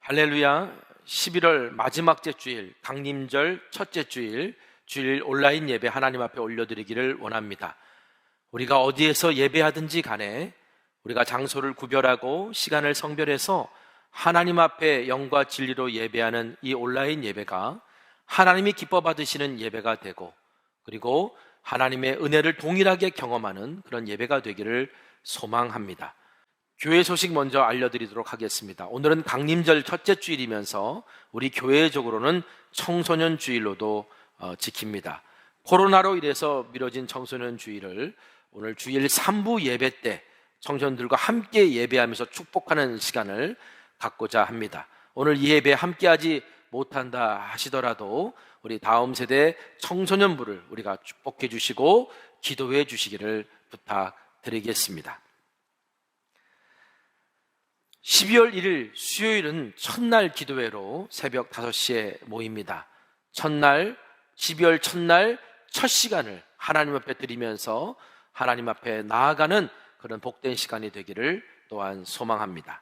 할렐루야. 11월 마지막 주일, 강림절 첫째 주일 온라인 예배 하나님 앞에 올려드리기를 원합니다. 우리가 어디에서 예배하든지 간에 우리가 장소를 구별하고 시간을 성별해서 하나님 앞에 영과 진리로 예배하는 이 온라인 예배가 하나님이 기뻐 받으시는 예배가 되고, 그리고 하나님의 은혜를 동일하게 경험하는 그런 예배가 되기를 소망합니다. 교회 소식 먼저 알려드리도록 하겠습니다. 오늘은 강림절 첫째 주일이면서 우리 교회적으로는 청소년 주일로도 지킵니다. 코로나로 인해서 미뤄진 청소년 주일을 오늘 주일 3부 예배 때 청소년들과 함께 예배하면서 축복하는 시간을 갖고자 합니다. 오늘 이 예배 함께하지 못한다 하시더라도 우리 다음 세대 청소년부를 우리가 축복해 주시고 기도해 주시기를 부탁드리겠습니다. 12월 1일 수요일은 첫날 기도회로 새벽 5시에 모입니다. 첫날, 12월 첫날 첫 시간을 하나님 앞에 드리면서 하나님 앞에 나아가는 그런 복된 시간이 되기를 또한 소망합니다.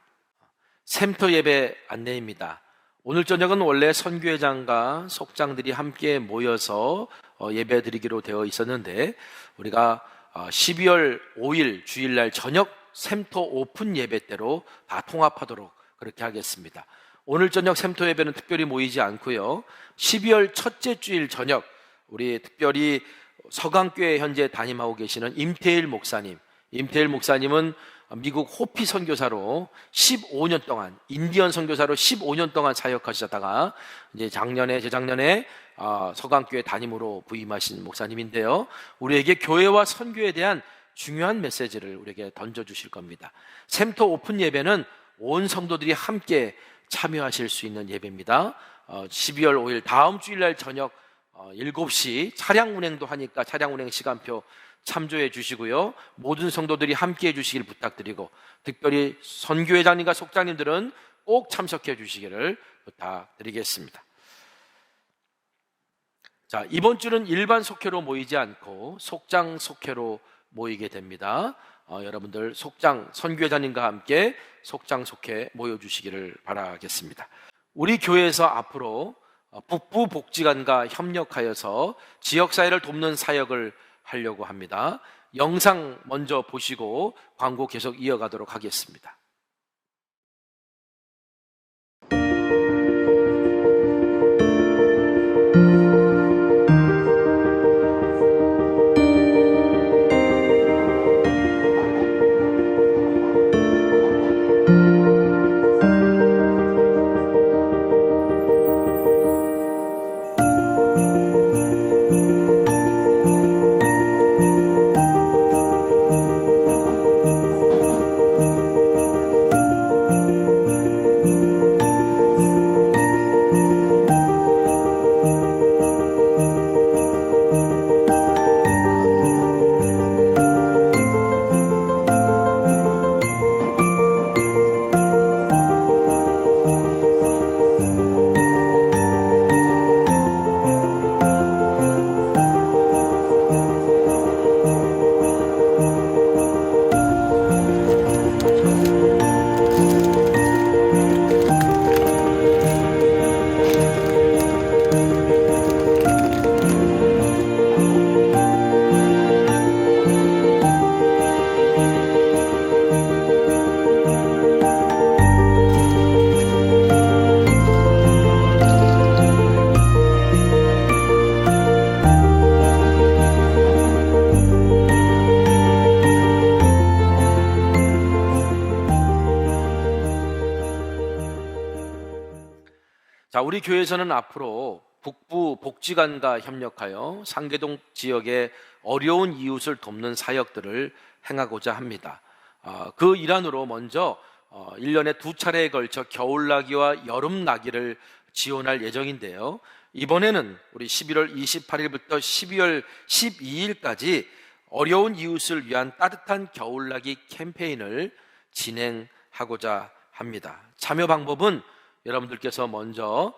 샘터 예배 안내입니다. 오늘 저녁은 원래 선교회장과 속장들이 함께 모여서 예배 드리기로 되어 있었는데, 우리가 12월 5일 주일날 저녁 샘터 오픈 예배 때로 다 통합하도록 그렇게 하겠습니다. 오늘 저녁 샘터 예배는 특별히 모이지 않고요, 12월 첫째 주일 저녁 우리 특별히 서강교회 현재 담임하고 계시는 임태일 목사님은 미국 호피 선교사로 15년 동안, 인디언 선교사로 15년 동안 사역하시다가 이제 재작년에 서강교회 담임으로 부임하신 목사님인데요. 우리에게 교회와 선교에 대한 중요한 메시지를 우리에게 던져주실 겁니다. 샘터 오픈 예배는 온 성도들이 함께 참여하실 수 있는 예배입니다. 12월 5일 다음 주일날 저녁 7시 차량 운행도 하니까 차량 운행 시간표 참조해 주시고요. 모든 성도들이 함께 해 주시길 부탁드리고, 특별히 선교회장님과 속장님들은 꼭 참석해 주시기를 부탁드리겠습니다. 자, 이번 주는 일반 속회로 모이지 않고 속장 속회로 모이게 됩니다. 여러분들 속장 선교회장님과 함께 속장 속회 모여주시기를 바라겠습니다. 우리 교회에서 앞으로 북부 복지관과 협력하여서 지역사회를 돕는 사역을 하려고 합니다. 영상 먼저 보시고 광고 계속 이어가도록 하겠습니다. 자, 우리 교회에서는 앞으로 북부 복지관과 협력하여 상계동 지역의 어려운 이웃을 돕는 사역들을 행하고자 합니다. 그 일환으로 먼저 1년에 2차례에 걸쳐 겨울나기와 여름나기를 지원할 예정인데요. 이번에는 우리 11월 28일부터 12월 12일까지 어려운 이웃을 위한 따뜻한 겨울나기 캠페인을 진행하고자 합니다. 참여 방법은 여러분들께서 먼저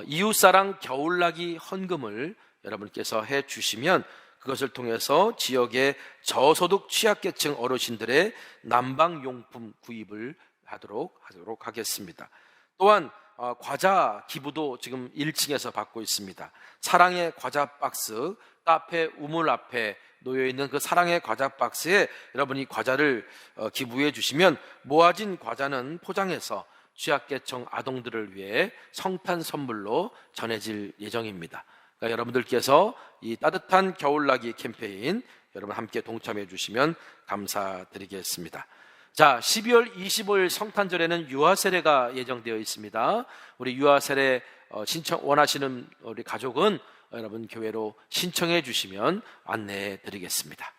이웃사랑 겨울나기 헌금을 여러분께서 해 주시면 그것을 통해서 지역의 저소득 취약계층 어르신들의 난방용품 구입을 하도록 하겠습니다. 또한 과자 기부도 지금 1층에서 받고 있습니다. 사랑의 과자 박스, 카페 우물 앞에 놓여있는 그 사랑의 과자 박스에 여러분이 과자를 기부해 주시면 모아진 과자는 포장해서 취약계층 아동들을 위해 성탄 선물로 전해질 예정입니다. 그러니까 여러분들께서 이 따뜻한 겨울나기 캠페인 여러분 함께 동참해 주시면 감사드리겠습니다. 자, 12월 25일 성탄절에는 유아세례가 예정되어 있습니다. 우리 유아세례 신청 원하시는 우리 가족은 여러분 교회로 신청해 주시면 안내해 드리겠습니다.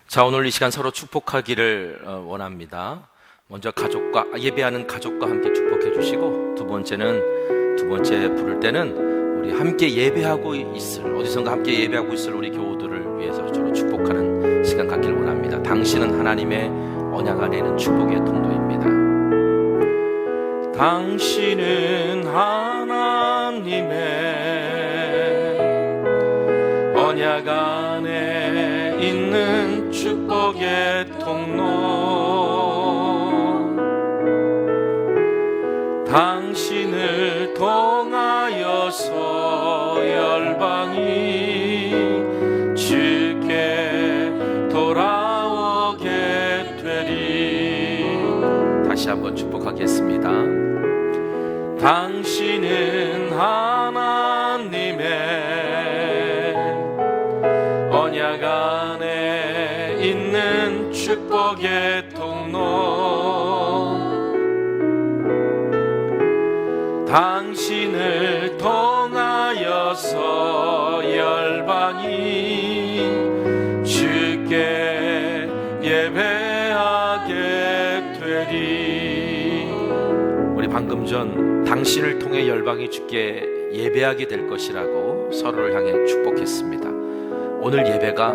자, 오늘 이 시간 서로 축복하기를 원합니다. 먼저 가족과 예배하는 가족과 함께 축복해 주시고, 두 번째 부를 때는 우리 함께 예배하고 있을, 어디선가 함께 예배하고 있을 우리 교우들을 위해서 서로 축복하는 시간 갖기를 원합니다. 당신은 하나님의 언약 안에 있는 축복의 통로입니다. 당신은 하나님의 언약 안에 있는 축복의 통로, 당신을 통하여서 열방이 주께 돌아오게 되리. 다시 한번 축복하겠습니다. 당신은 하나님의 언약 안에 있는 축복의 통로, 당신을 통하여서 조금 전 당신을 통해 열방이 주께 예배하게 될 것이라고 서로를 향해 축복했습니다. 오늘 예배가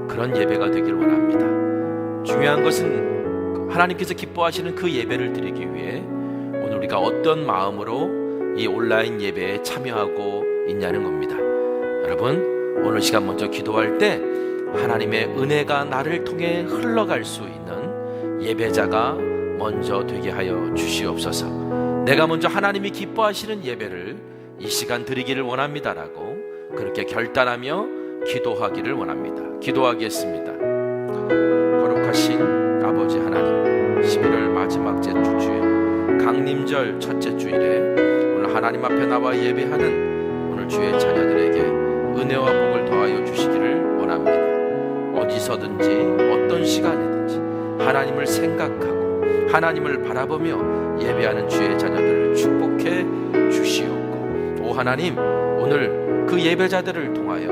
그런 예배가 되길 원합니다. 중요한 것은 하나님께서 기뻐하시는 그 예배를 드리기 위해 오늘 우리가 어떤 마음으로 이 온라인 예배에 참여하고 있냐는 겁니다. 여러분, 오늘 시간 먼저 기도할 때 하나님의 은혜가 나를 통해 흘러갈 수 있는 예배자가 먼저 되게 하여 주시옵소서. 내가 먼저 하나님이 기뻐하시는 예배를 이 시간 드리기를 원합니다라고 그렇게 결단하며 기도하기를 원합니다. 기도하겠습니다. 거룩하신 아버지 하나님, 11월 마지막 주 주일 강림절 첫째 주일에 오늘 하나님 앞에 나와 예배하는 오늘 주의 자녀들에게 은혜와 복을 더하여 주시기를 원합니다. 어디서든지 어떤 시간이든지 하나님을 생각하고 하나님을 바라보며 예배하는 주의 자녀들을 축복해 주시옵고, 오 하나님, 오늘 그 예배자들을 통하여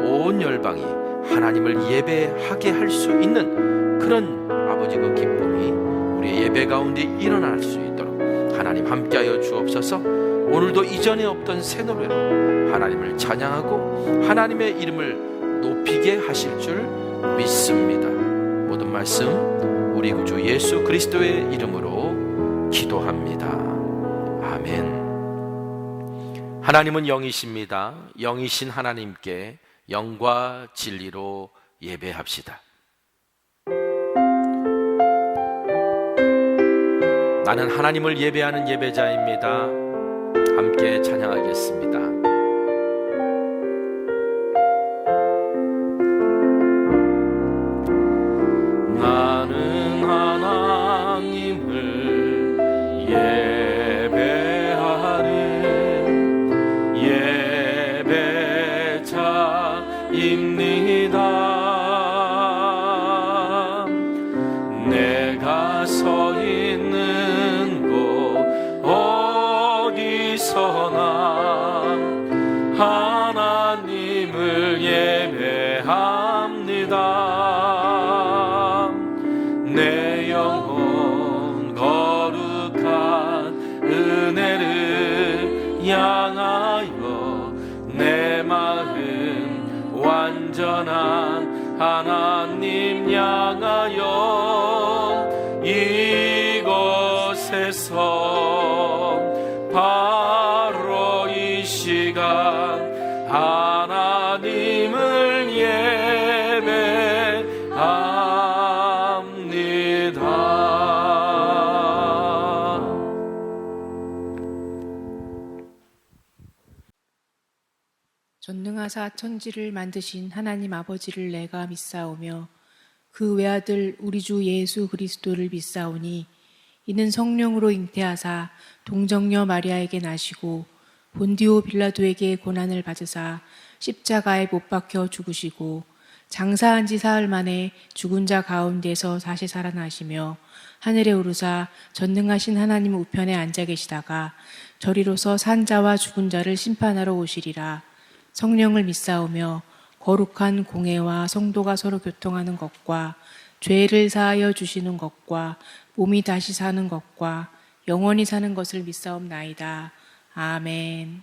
온 열방이 하나님을 예배하게 할 수 있는 그런 아버지 그 기쁨이 우리의 예배 가운데 일어날 수 있도록 하나님 함께하여 주옵소서. 오늘도 이전에 없던 새 노래로 하나님을 찬양하고 하나님의 이름을 높이게 하실 줄 믿습니다. 모든 말씀 우리 구주 예수 그리스도의 이름으로 기도합니다. 아멘. 하나님은 영이십니다. 영이신 하나님께 영과 진리로 예배합시다. 나는 하나님을 예배하는 예배자입니다. 함께 찬양하겠습니다. 나는 하나님을 예배하는 예배자입니다. 내가 서 있는 곳 어디서나 하나님을 예배합니다. 내 영혼 거룩한 은혜를 향하여 내 마음 완전한 하나님 향하여 이곳에서 바로 이 시간 하나님을 예배합니다. 전능하사 천지를 만드신 하나님 아버지를 내가 믿사오며 그 외아들 우리 주 예수 그리스도를 믿사오니 이는 성령으로 잉태하사 동정녀 마리아에게 나시고 본디오 빌라도에게 고난을 받으사 십자가에 못 박혀 죽으시고 장사한 지 사흘 만에 죽은 자 가운데서 다시 살아나시며 하늘에 오르사 전능하신 하나님 우편에 앉아 계시다가 저리로서 산 자와 죽은 자를 심판하러 오시리라. 성령을 믿사오며 거룩한 공회와 성도가 서로 교통하는 것과 죄를 사하여 주시는 것과 몸이 다시 사는 것과 영원히 사는 것을 믿사옵나이다. 아멘.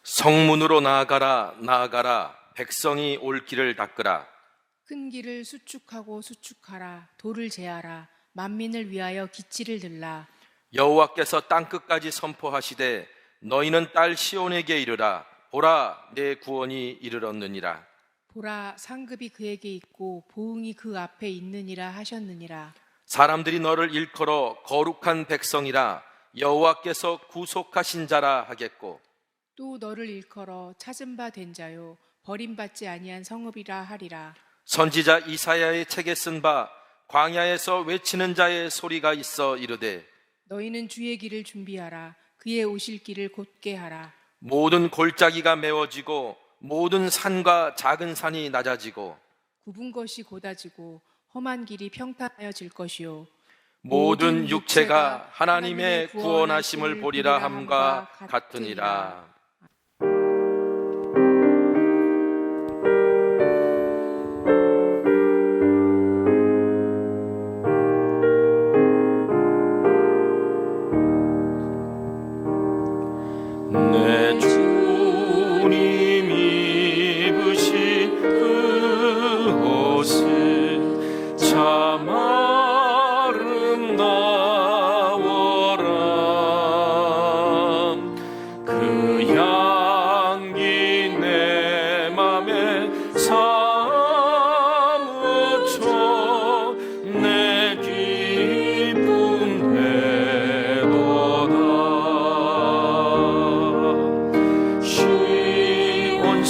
성문으로 나아가라, 나아가라. 백성이 올 길을 닦으라. 큰 길을 수축하고 수축하라. 돌을 제하라. 만민을 위하여 기치를 들라. 여호와께서 땅끝까지 선포하시되 너희는 딸 시온에게 이르라. 보라, 내 구원이 이르렀느니라. 보라, 상급이 그에게 있고 보응이 그 앞에 있느니라 하셨느니라. 사람들이 너를 일컬어 거룩한 백성이라, 여호와께서 구속하신 자라 하겠고, 또 너를 일컬어 찾은 바 된 자요 버림받지 아니한 성읍이라 하리라. 선지자 이사야의 책에 쓴 바 광야에서 외치는 자의 소리가 있어 이르되 너희는 주의 길을 준비하라. 그의 오실 길을 곧게 하라. 모든 골짜기가 메워지고 모든 산과 작은 산이 낮아지고 굽은 것이 곧아지고 험한 길이 평탄하여질 것이요 모든 육체가 하나님의 구원하심을 보리라 함과 같으니라.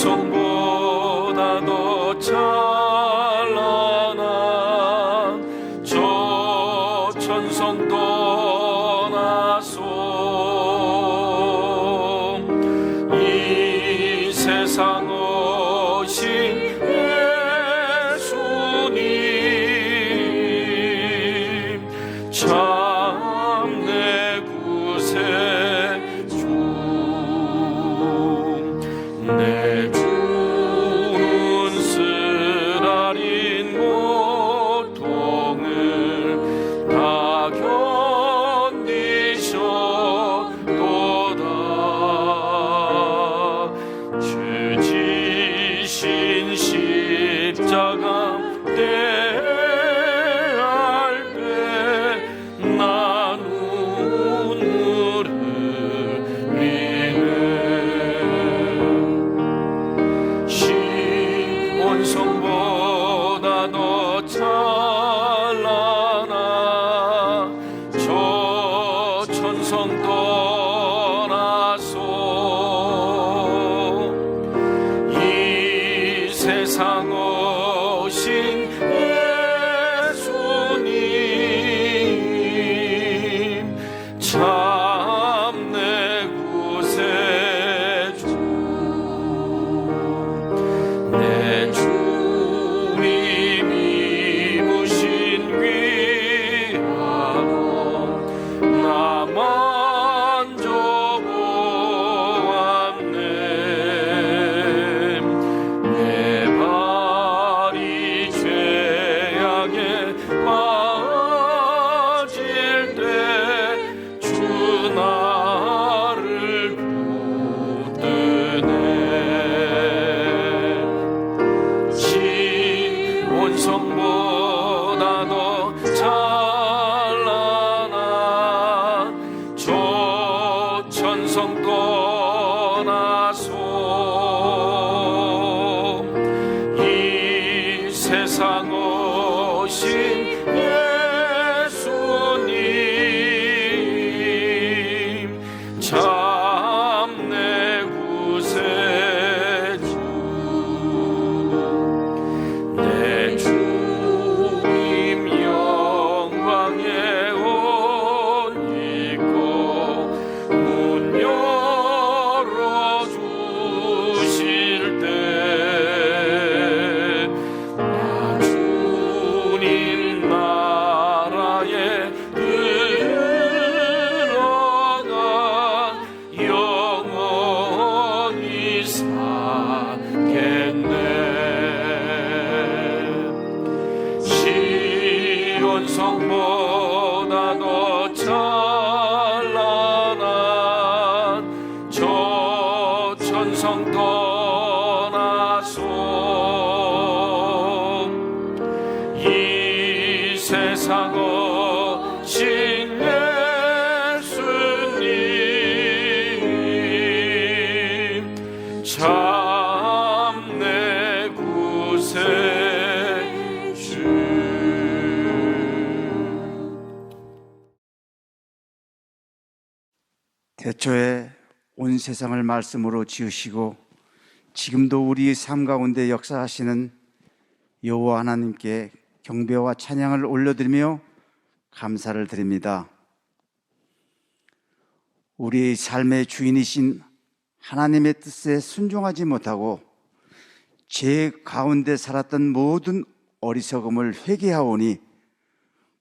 온성보다 더 찬란한 저 천성 떠나소. 이 세상 오신 예수님 참 내 구세주. 내 주는 쓰라린 고통을 다 견디셨도다. 주 지신 십자가 대할 때 나 눈물을 흘리네. 온성보다 더 찬란한 저 천성 떠나소. 이 세상 오신 예수님 참 내 구세주. 내 주님이 부신 귀하고 나 만져보았네. 내 발이 죄악에 빠질 때 주 나를 붙드네. 온성보다 더 찬란한 저 천성 떠나소. 이 세상 오신 예수님 참 내 구세주. 내 주님 영광에 옷 입고 문 열어주실 때 나 주님 나라에 들어가 영원히 살겠네. 시온성보다 더 찬란한 저 천성 떠나소. 이 세상 오신 예수님 참 내 구세주. 태초에 온 세상을 말씀으로 지으시고 지금도 우리 삶 가운데 역사하시는 여호와 하나님께 경배와 찬양을 올려드리며 감사를 드립니다. 우리의 삶의 주인이신 하나님의 뜻에 순종하지 못하고 죄 가운데 살았던 모든 어리석음을 회개하오니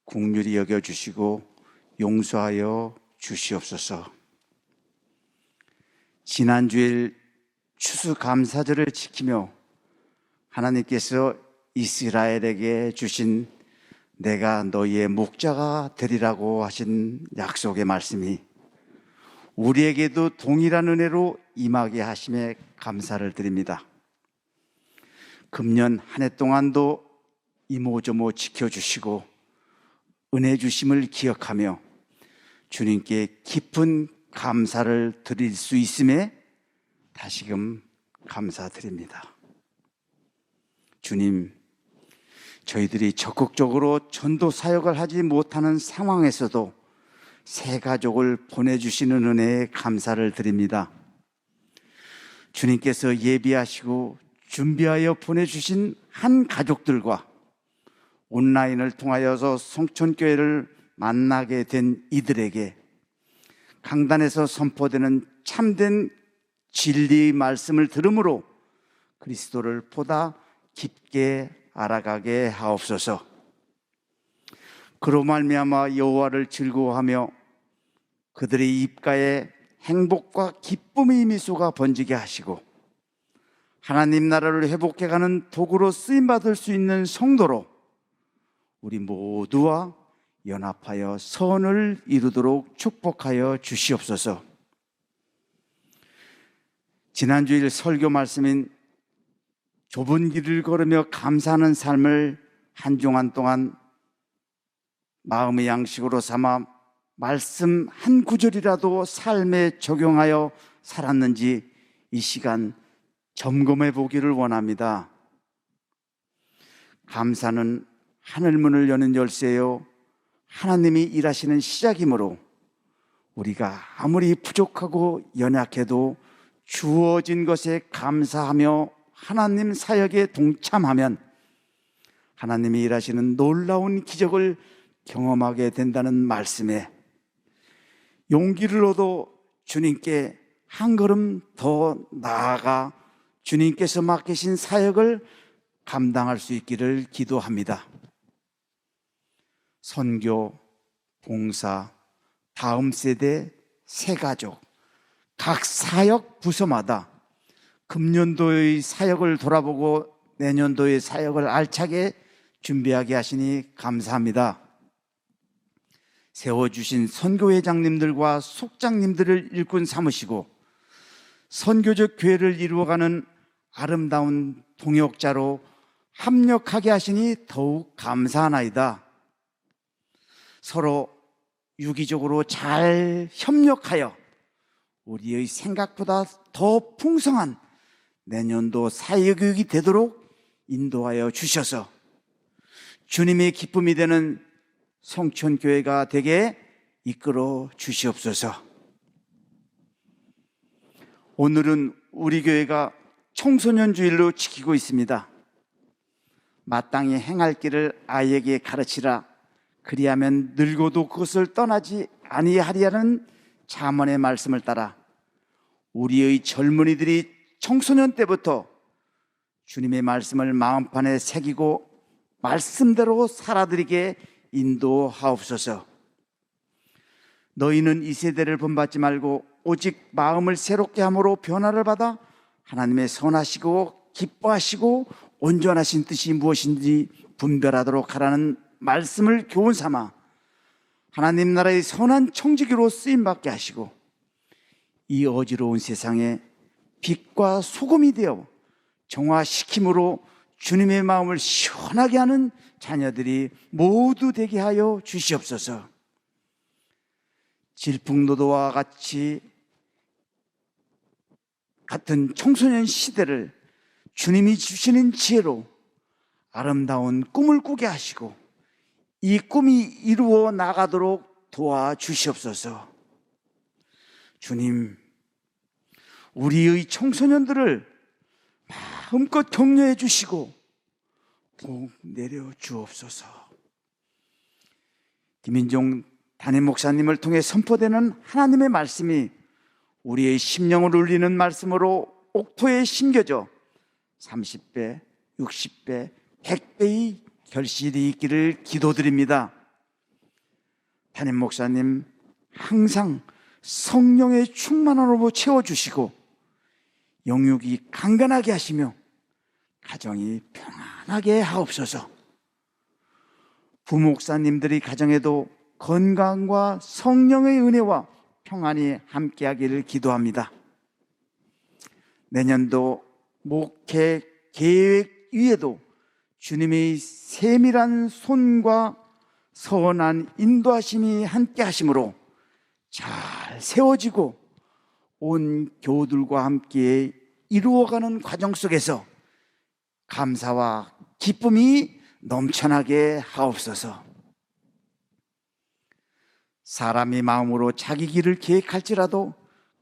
긍휼히 여겨주시고 용서하여 주시옵소서. 지난주일 추수감사절을 지키며 하나님께서 이스라엘에게 주신 내가 너희의 목자가 되리라고 하신 약속의 말씀이 우리에게도 동일한 은혜로 임하게 하심에 감사를 드립니다. 금년 한 해 동안도 이모저모 지켜주시고 은혜 주심을 기억하며 주님께 깊은 감사를 드릴 수 있음에 다시금 감사드립니다. 주님, 저희들이 적극적으로 전도 사역을 하지 못하는 상황에서도 새 가족을 보내주시는 은혜에 감사를 드립니다. 주님께서 예비하시고 준비하여 보내주신 한 가족들과 온라인을 통하여서 송천교회를 만나게 된 이들에게 강단에서 선포되는 참된 진리 말씀을 들음으로 그리스도를 보다 깊게 알아가게 하옵소서. 그로 말미암아 여호와를 즐거워하며 그들의 입가에 행복과 기쁨의 미소가 번지게 하시고 하나님 나라를 회복해가는 도구로 쓰임받을 수 있는 성도로 우리 모두와 연합하여 선을 이루도록 축복하여 주시옵소서. 지난주일 설교 말씀인 좁은 길을 걸으며 감사하는 삶을 한 주간 동안 마음의 양식으로 삼아 말씀 한 구절이라도 삶에 적용하여 살았는지 이 시간 점검해 보기를 원합니다. 감사는 하늘문을 여는 열쇠요 하나님이 일하시는 시작이므로 우리가 아무리 부족하고 연약해도 주어진 것에 감사하며 하나님 사역에 동참하면 하나님이 일하시는 놀라운 기적을 경험하게 된다는 말씀에 용기를 얻어 주님께 한 걸음 더 나아가 주님께서 맡기신 사역을 감당할 수 있기를 기도합니다. 선교, 봉사, 다음 세대, 새가족, 각 사역 부서마다 금년도의 사역을 돌아보고 내년도의 사역을 알차게 준비하게 하시니 감사합니다. 세워주신 선교회장님들과 속장님들을 일꾼 삼으시고 선교적 교회를 이루어가는 아름다운 동역자로 합력하게 하시니 더욱 감사하나이다. 서로 유기적으로 잘 협력하여 우리의 생각보다 더 풍성한 내년도 사역이 되도록 인도하여 주셔서 주님의 기쁨이 되는 성천교회가 되게 이끌어 주시옵소서. 오늘은 우리 교회가 청소년 주일로 지키고 있습니다. 마땅히 행할 길을 아이에게 가르치라. 그리하면 늙어도 그것을 떠나지 아니하리라는 잠언의 말씀을 따라 우리의 젊은이들이 청소년 때부터 주님의 말씀을 마음판에 새기고 말씀대로 살아들이게 인도하옵소서. 너희는 이 세대를 본받지 말고 오직 마음을 새롭게 함으로 변화를 받아 하나님의 선하시고 기뻐하시고 온전하신 뜻이 무엇인지 분별하도록 하라는 말씀을 교훈 삼아 하나님 나라의 선한 청지기로 쓰임받게 하시고 이 어지러운 세상에 빛과 소금이 되어 정화시킴으로 주님의 마음을 시원하게 하는 자녀들이 모두 되게 하여 주시옵소서. 질풍노도와 같은 청소년 시대를 주님이 주시는 지혜로 아름다운 꿈을 꾸게 하시고 이 꿈이 이루어 나가도록 도와주시옵소서. 주님, 우리의 청소년들을 마음껏 격려해 주시고 복 내려 주옵소서. 김인종 담임 목사님을 통해 선포되는 하나님의 말씀이 우리의 심령을 울리는 말씀으로 옥토에 심겨져 30배, 60배, 100배의 결실이 있기를 기도드립니다. 담임 목사님 항상 성령의 충만함으로 채워주시고 영육이 강건하게 하시며 가정이 평안하게 하옵소서. 부목사님들이 가정에도 건강과 성령의 은혜와 평안이 함께하기를 기도합니다. 내년도 목회 계획 위에도 주님의 세밀한 손과 선한 인도하심이 함께 하심으로 잘 세워지고 온 교우들과 함께 이루어가는 과정 속에서 감사와 기쁨이 넘쳐나게 하옵소서. 사람이 마음으로 자기 길을 계획할지라도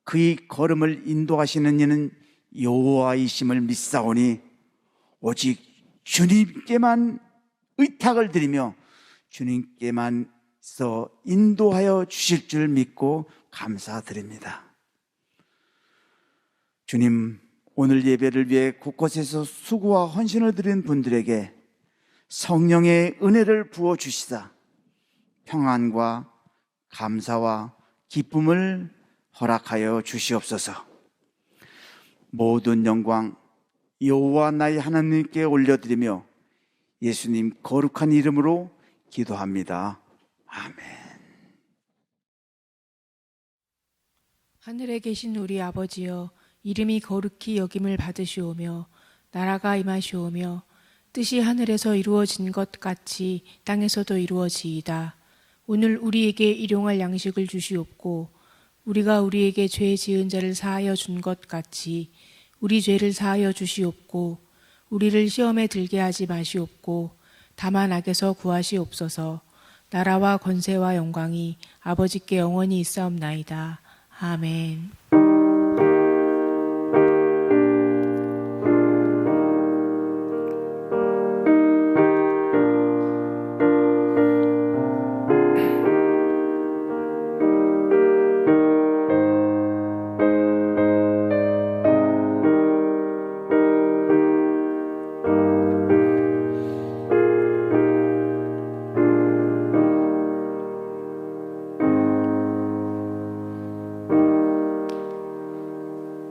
그의 걸음을 인도하시는 이는 여호와이심을 믿사오니 오직 주님께만 의탁을 드리며 주님께만서 인도하여 주실 줄 믿고 감사드립니다. 주님, 오늘 예배를 위해 곳곳에서 수고와 헌신을 드린 분들에게 성령의 은혜를 부어주시사 평안과 감사와 기쁨을 허락하여 주시옵소서. 모든 영광 여호와 나의 하나님께 올려드리며 예수님 거룩한 이름으로 기도합니다. 아멘. 하늘에 계신 우리 아버지여, 이름이 거룩히 여김을 받으시오며 나라가 임하시오며 뜻이 하늘에서 이루어진 것 같이 땅에서도 이루어지이다. 오늘 우리에게 일용할 양식을 주시옵고 우리가 우리에게 죄 지은 자를 사하여 준 것 같이 우리 죄를 사하여 주시옵고 우리를 시험에 들게 하지 마시옵고 다만 악에서 구하시옵소서. 나라와 권세와 영광이 아버지께 영원히 있사옵나이다. 아멘.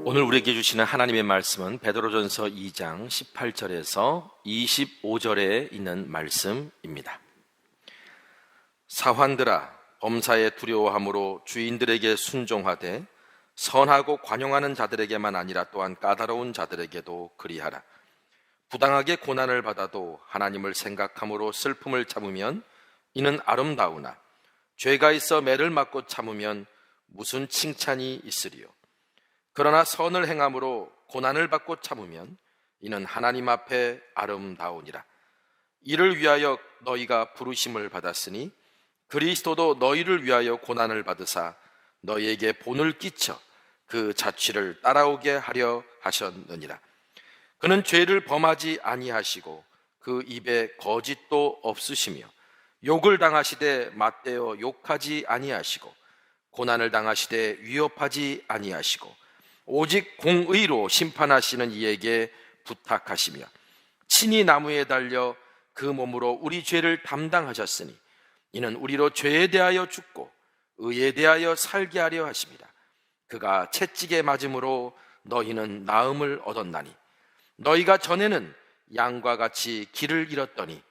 오늘 우리에게 주시는 하나님의 말씀은 베드로전서 2장 18절에서 25절에 있는 말씀입니다. 사환들아, 범사에 두려워함으로 주인들에게 순종하되 선하고 관용하는 자들에게만 아니라 또한 까다로운 자들에게도 그리하라. 부당하게 고난을 받아도 하나님을 생각함으로 슬픔을 참으면 이는 아름다우나 죄가 있어 매를 맞고 참으면 무슨 칭찬이 있으리요. 그러나 선을 행함으로 고난을 받고 참으면 이는 하나님 앞에 아름다우니라. 이를 위하여 너희가 부르심을 받았으니 그리스도도 너희를 위하여 고난을 받으사 너희에게 본을 끼쳐 그 자취를 따라오게 하려 하셨느니라. 그는 죄를 범하지 아니하시고 그 입에 거짓도 없으시며 욕을 당하시되 맞대어 욕하지 아니하시고 고난을 당하시되 위협하지 아니하시고 오직 공의로 심판하시는 이에게 부탁하시며 친히 나무에 달려 그 몸으로 우리 죄를 담당하셨으니 이는 우리로 죄에 대하여 죽고 의에 대하여 살게 하려 하십니다. 그가 채찍에 맞음으로 너희는 나음을 얻었나니 너희가 전에는 양과 같이 길을 잃었더니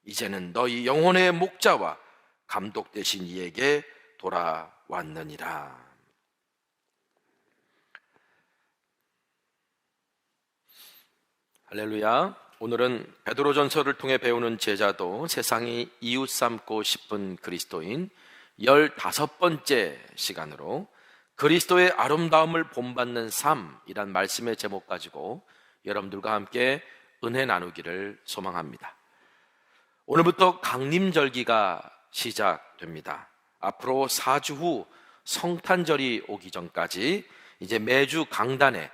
이제는 너희 영혼의 목자와 감독 되신 이에게 돌아왔느니라. 할렐루야. 오늘은 베드로전서를 통해 배우는 제자도 세상이 이웃 삼고 싶은 그리스도인 15번째 시간으로 그리스도의 아름다움을 본받는 삶이란 말씀의 제목 가지고 여러분들과 함께 은혜 나누기를 소망합니다. 오늘부터 강림절기가 시작됩니다. 앞으로 4주 후 성탄절이 오기 전까지 이제 매주 강단에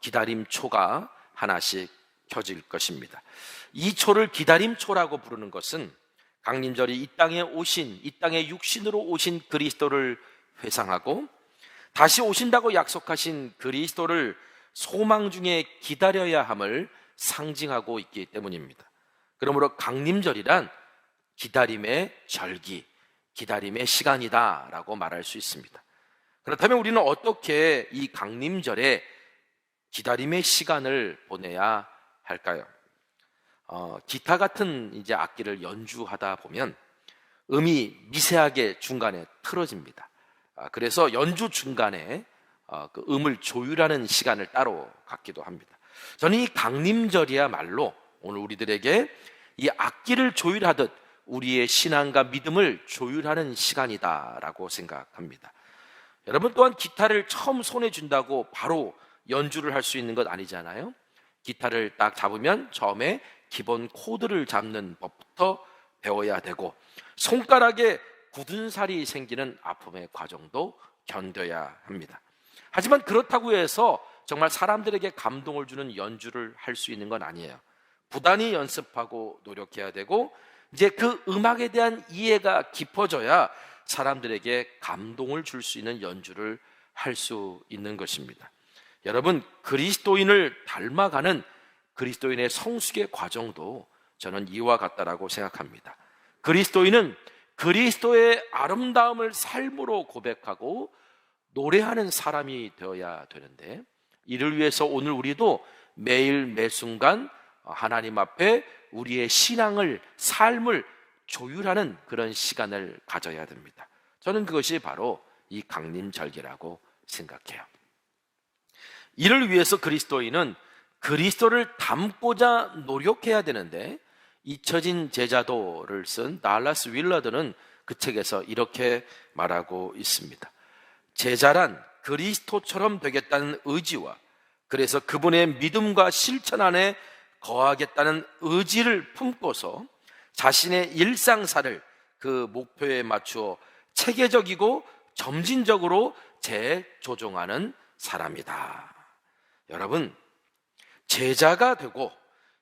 기다림초가 하나씩 켜질 것입니다. 이 초를 기다림초라고 부르는 것은 강림절이 이 땅에 육신으로 오신 그리스도를 회상하고 다시 오신다고 약속하신 그리스도를 소망 중에 기다려야 함을 상징하고 있기 때문입니다. 그러므로 강림절이란 기다림의 절기, 기다림의 시간이다라고 말할 수 있습니다. 그렇다면 우리는 어떻게 이 강림절에 기다림의 시간을 보내야 할까요? 기타 같은 이제 악기를 연주하다 보면 음이 미세하게 중간에 틀어집니다. 그래서 연주 중간에 그 음을 조율하는 시간을 따로 갖기도 합니다. 저는 이 강림절이야말로 오늘 우리들에게 이 악기를 조율하듯 우리의 신앙과 믿음을 조율하는 시간이다라고 생각합니다. 여러분 또한 기타를 처음 손에 쥔다고 바로 연주를 할 수 있는 것 아니잖아요. 기타를 딱 잡으면 처음에 기본 코드를 잡는 법부터 배워야 되고 손가락에 굳은 살이 생기는 아픔의 과정도 견뎌야 합니다. 하지만 그렇다고 해서 정말 사람들에게 감동을 주는 연주를 할 수 있는 건 아니에요. 부단히 연습하고 노력해야 되고, 이제 그 음악에 대한 이해가 깊어져야 사람들에게 감동을 줄 수 있는 연주를 할 수 있는 것입니다. 여러분, 그리스도인을 닮아가는 그리스도인의 성숙의 과정도 저는 이와 같다라고 생각합니다. 그리스도인은 그리스도의 아름다움을 삶으로 고백하고 노래하는 사람이 되어야 되는데, 이를 위해서 오늘 우리도 매일 매순간 하나님 앞에 우리의 신앙을, 삶을 조율하는 그런 시간을 가져야 됩니다. 저는 그것이 바로 이 강림절기라고 생각해요. 이를 위해서 그리스도인은 그리스도를 닮고자 노력해야 되는데, 잊혀진 제자도를 쓴 달라스 윌러드는 그 책에서 이렇게 말하고 있습니다. 제자란 그리스도처럼 되겠다는 의지와, 그래서 그분의 믿음과 실천 안에 거하겠다는 의지를 품고서 자신의 일상사를 그 목표에 맞추어 체계적이고 점진적으로 재조정하는 사람이다. 여러분, 제자가 되고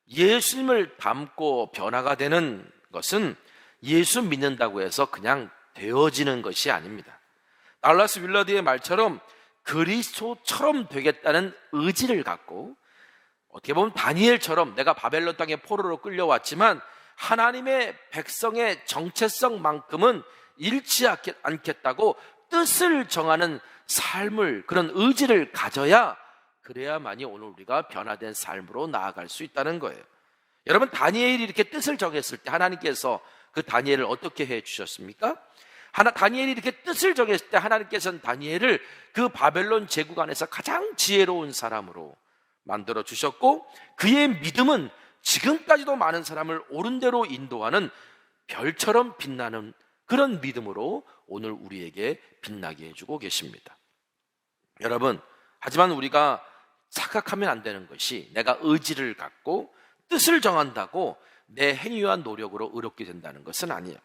예수님을 닮고 변화가 되는 것은 예수 믿는다고 해서 그냥 되어지는 것이 아닙니다. 달라스 윌러드의 말처럼 그리스도처럼 되겠다는 의지를 갖고, 어떻게 보면 다니엘처럼 내가 바벨론 땅에 포로로 끌려왔지만 하나님의 백성의 정체성만큼은 잃지 않겠다고 뜻을 정하는 삶을, 그런 의지를 가져야, 그래야만이 오늘 우리가 변화된 삶으로 나아갈 수 있다는 거예요. 여러분, 다니엘이 이렇게 뜻을 정했을 때 하나님께서 그 다니엘을 어떻게 해 주셨습니까? 다니엘이 이렇게 뜻을 정했을 때 하나님께서는 다니엘을 그 바벨론 제국 안에서 가장 지혜로운 사람으로 만들어 주셨고, 그의 믿음은 지금까지도 많은 사람을 옳은 대로 인도하는 별처럼 빛나는 그런 믿음으로 오늘 우리에게 빛나게 해주고 계십니다. 여러분, 하지만 우리가 착각하면 안 되는 것이, 내가 의지를 갖고 뜻을 정한다고 내 행위와 노력으로 의롭게 된다는 것은 아니에요.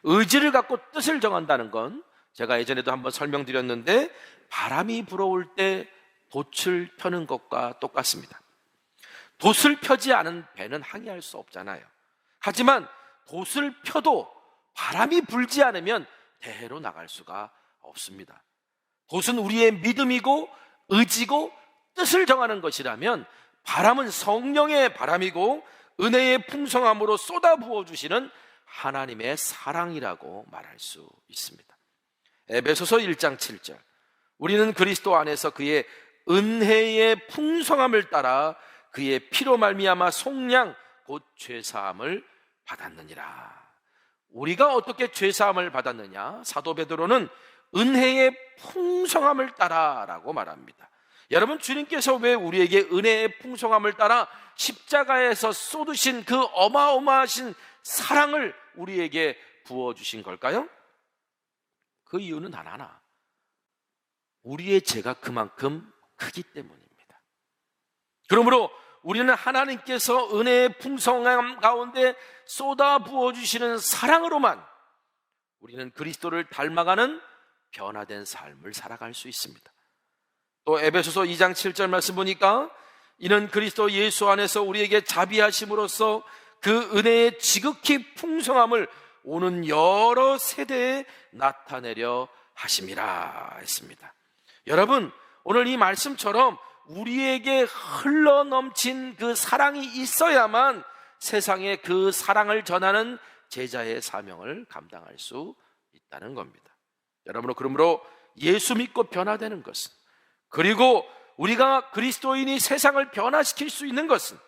의지를 갖고 뜻을 정한다는 건, 제가 예전에도 한번 설명드렸는데, 바람이 불어올 때 돛을 펴는 것과 똑같습니다. 돛을 펴지 않은 배는 항해할 수 없잖아요. 하지만 돛을 펴도 바람이 불지 않으면 대해로 나갈 수가 없습니다. 돛은 우리의 믿음이고 의지고 뜻을 정하는 것이라면, 바람은 성령의 바람이고 은혜의 풍성함으로 쏟아부어 주시는 하나님의 사랑이라고 말할 수 있습니다. 에베소서 1장 7절, 우리는 그리스도 안에서 그의 은혜의 풍성함을 따라 그의 피로 말미암아 속량 곧 죄사함을 받았느니라. 우리가 어떻게 죄사함을 받았느냐? 사도 베드로는 은혜의 풍성함을 따라라고 말합니다. 여러분, 주님께서 왜 우리에게 은혜의 풍성함을 따라 십자가에서 쏟으신 그 어마어마하신 사랑을 우리에게 부어주신 걸까요? 그 이유는 하나, 우리의 죄가 그만큼 크기 때문입니다. 그러므로 우리는 하나님께서 은혜의 풍성함 가운데 쏟아 부어주시는 사랑으로만 우리는 그리스도를 닮아가는 변화된 삶을 살아갈 수 있습니다. 또 에베소서 2장 7절 말씀 보니까, 이는 그리스도 예수 안에서 우리에게 자비하심으로써 그 은혜의 지극히 풍성함을 오는 여러 세대에 나타내려 하심이라 했습니다. 여러분, 오늘 이 말씀처럼 우리에게 흘러넘친 그 사랑이 있어야만 세상에 그 사랑을 전하는 제자의 사명을 감당할 수 있다는 겁니다. 여러분, 그러므로 예수 믿고 변화되는 것은, 그리고 우리가 그리스도인이 세상을 변화시킬 수 있는 것은,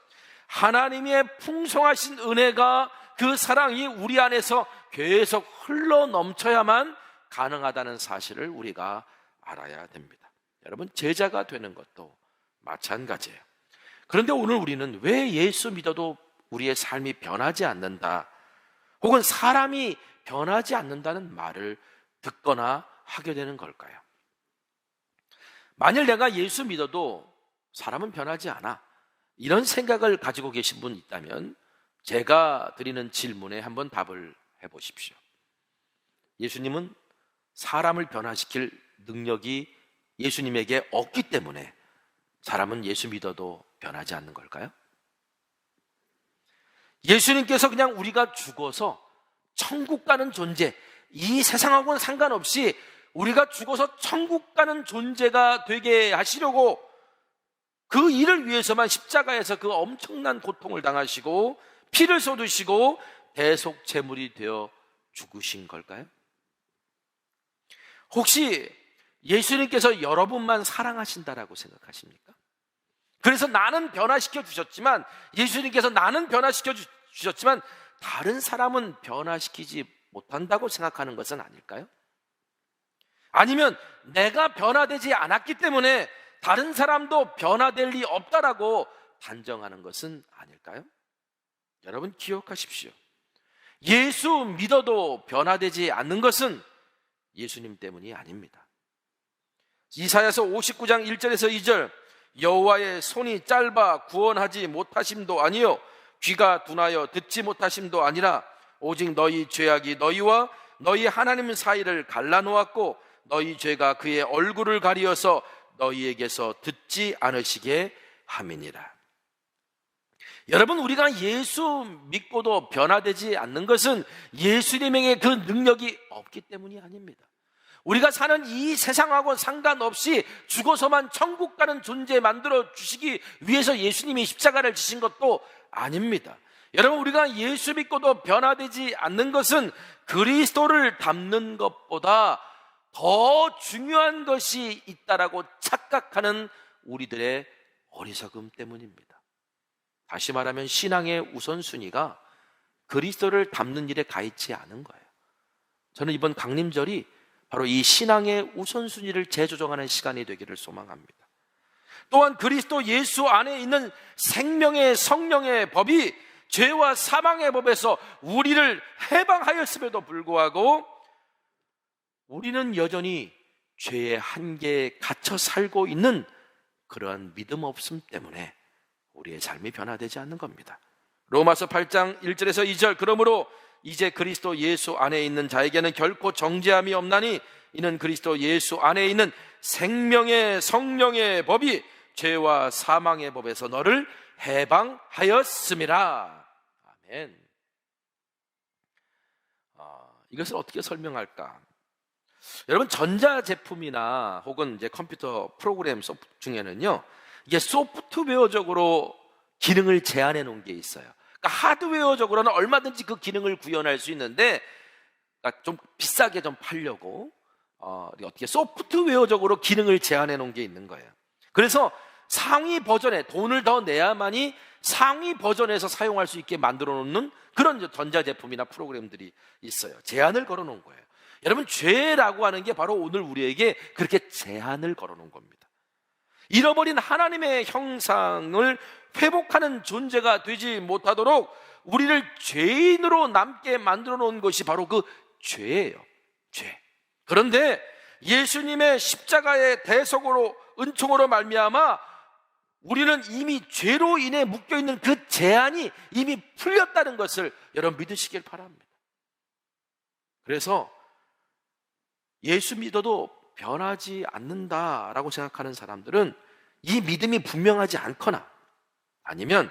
하나님의 풍성하신 은혜가, 그 사랑이 우리 안에서 계속 흘러 넘쳐야만 가능하다는 사실을 우리가 알아야 됩니다. 여러분, 제자가 되는 것도 마찬가지예요. 그런데 오늘 우리는 왜 예수 믿어도 우리의 삶이 변하지 않는다, 혹은 사람이 변하지 않는다는 말을 듣거나 하게 되는 걸까요? 만일 내가 예수 믿어도 사람은 변하지 않아, 이런 생각을 가지고 계신 분 있다면 제가 드리는 질문에 한번 답을 해보십시오. 예수님은 사람을 변화시킬 능력이 예수님에게 없기 때문에 사람은 예수 믿어도 변하지 않는 걸까요? 예수님께서 그냥 우리가 죽어서 천국 가는 존재, 이 세상하고는 상관없이 우리가 죽어서 천국 가는 존재가 되게 하시려고 그 일을 위해서만 십자가에서 그 엄청난 고통을 당하시고 피를 쏟으시고 대속제물이 되어 죽으신 걸까요? 혹시 예수님께서 여러분만 사랑하신다라고 생각하십니까? 그래서 나는 변화시켜 주셨지만, 예수님께서 나는 변화시켜 주셨지만 다른 사람은 변화시키지 못한다고 생각하는 것은 아닐까요? 아니면 내가 변화되지 않았기 때문에 다른 사람도 변화될 리 없다라고 단정하는 것은 아닐까요? 여러분 기억하십시오. 예수 믿어도 변화되지 않는 것은 예수님 때문이 아닙니다. 이사야서 59장 1절에서 2절, 여호와의 손이 짧아 구원하지 못하심도 아니요 귀가 둔하여 듣지 못하심도 아니라 오직 너희 죄악이 너희와 너희 하나님 사이를 갈라놓았고 너희 죄가 그의 얼굴을 가리어서 너희에게서 듣지 않으시게 함이니라. 여러분, 우리가 예수 믿고도 변화되지 않는 것은 예수님에게 그 능력이 없기 때문이 아닙니다. 우리가 사는 이 세상하고 상관없이 죽어서만 천국 가는 존재 만들어 주시기 위해서 예수님이 십자가를 지신 것도 아닙니다. 여러분, 우리가 예수 믿고도 변화되지 않는 것은 그리스도를 닮는 것보다 더 중요한 것이 있다라고 착각하는 우리들의 어리석음 때문입니다. 다시 말하면 신앙의 우선순위가 그리스도를 닮는 일에 가 있지 않은 거예요. 저는 이번 강림절이 바로 이 신앙의 우선순위를 재조정하는 시간이 되기를 소망합니다. 또한 그리스도 예수 안에 있는 생명의 성령의 법이 죄와 사망의 법에서 우리를 해방하였음에도 불구하고 우리는 여전히 죄의 한계에 갇혀 살고 있는 그러한 믿음 없음 때문에 우리의 삶이 변화되지 않는 겁니다. 로마서 8장 1절에서 2절, 그러므로 이제 그리스도 예수 안에 있는 자에게는 결코 정죄함이 없나니 이는 그리스도 예수 안에 있는 생명의 성령의 법이 죄와 사망의 법에서 너를 해방하였음이라. 아멘. 이것을 어떻게 설명할까? 여러분, 전자제품이나 혹은 이제 컴퓨터 프로그램 소프트 중에는요, 이게 소프트웨어적으로 기능을 제한해 놓은 게 있어요. 그러니까 하드웨어적으로는 얼마든지 그 기능을 구현할 수 있는데, 그러니까 좀 비싸게 좀 팔려고 어떻게 소프트웨어적으로 기능을 제한해 놓은 게 있는 거예요. 그래서 상위 버전에 돈을 더 내야만이 상위 버전에서 사용할 수 있게 만들어 놓는 그런 전자제품이나 프로그램들이 있어요. 제한을 걸어 놓은 거예요. 여러분, 죄라고 하는 게 바로 오늘 우리에게 그렇게 제한을 걸어 놓은 겁니다. 잃어버린 하나님의 형상을 회복하는 존재가 되지 못하도록 우리를 죄인으로 남게 만들어 놓은 것이 바로 그 죄예요. 죄. 그런데 예수님의 십자가의 대속으로, 은총으로 말미암아 우리는 이미 죄로 인해 묶여있는 그 제한이 이미 풀렸다는 것을 여러분 믿으시길 바랍니다. 그래서 예수 믿어도 변하지 않는다라고 생각하는 사람들은 이 믿음이 분명하지 않거나 아니면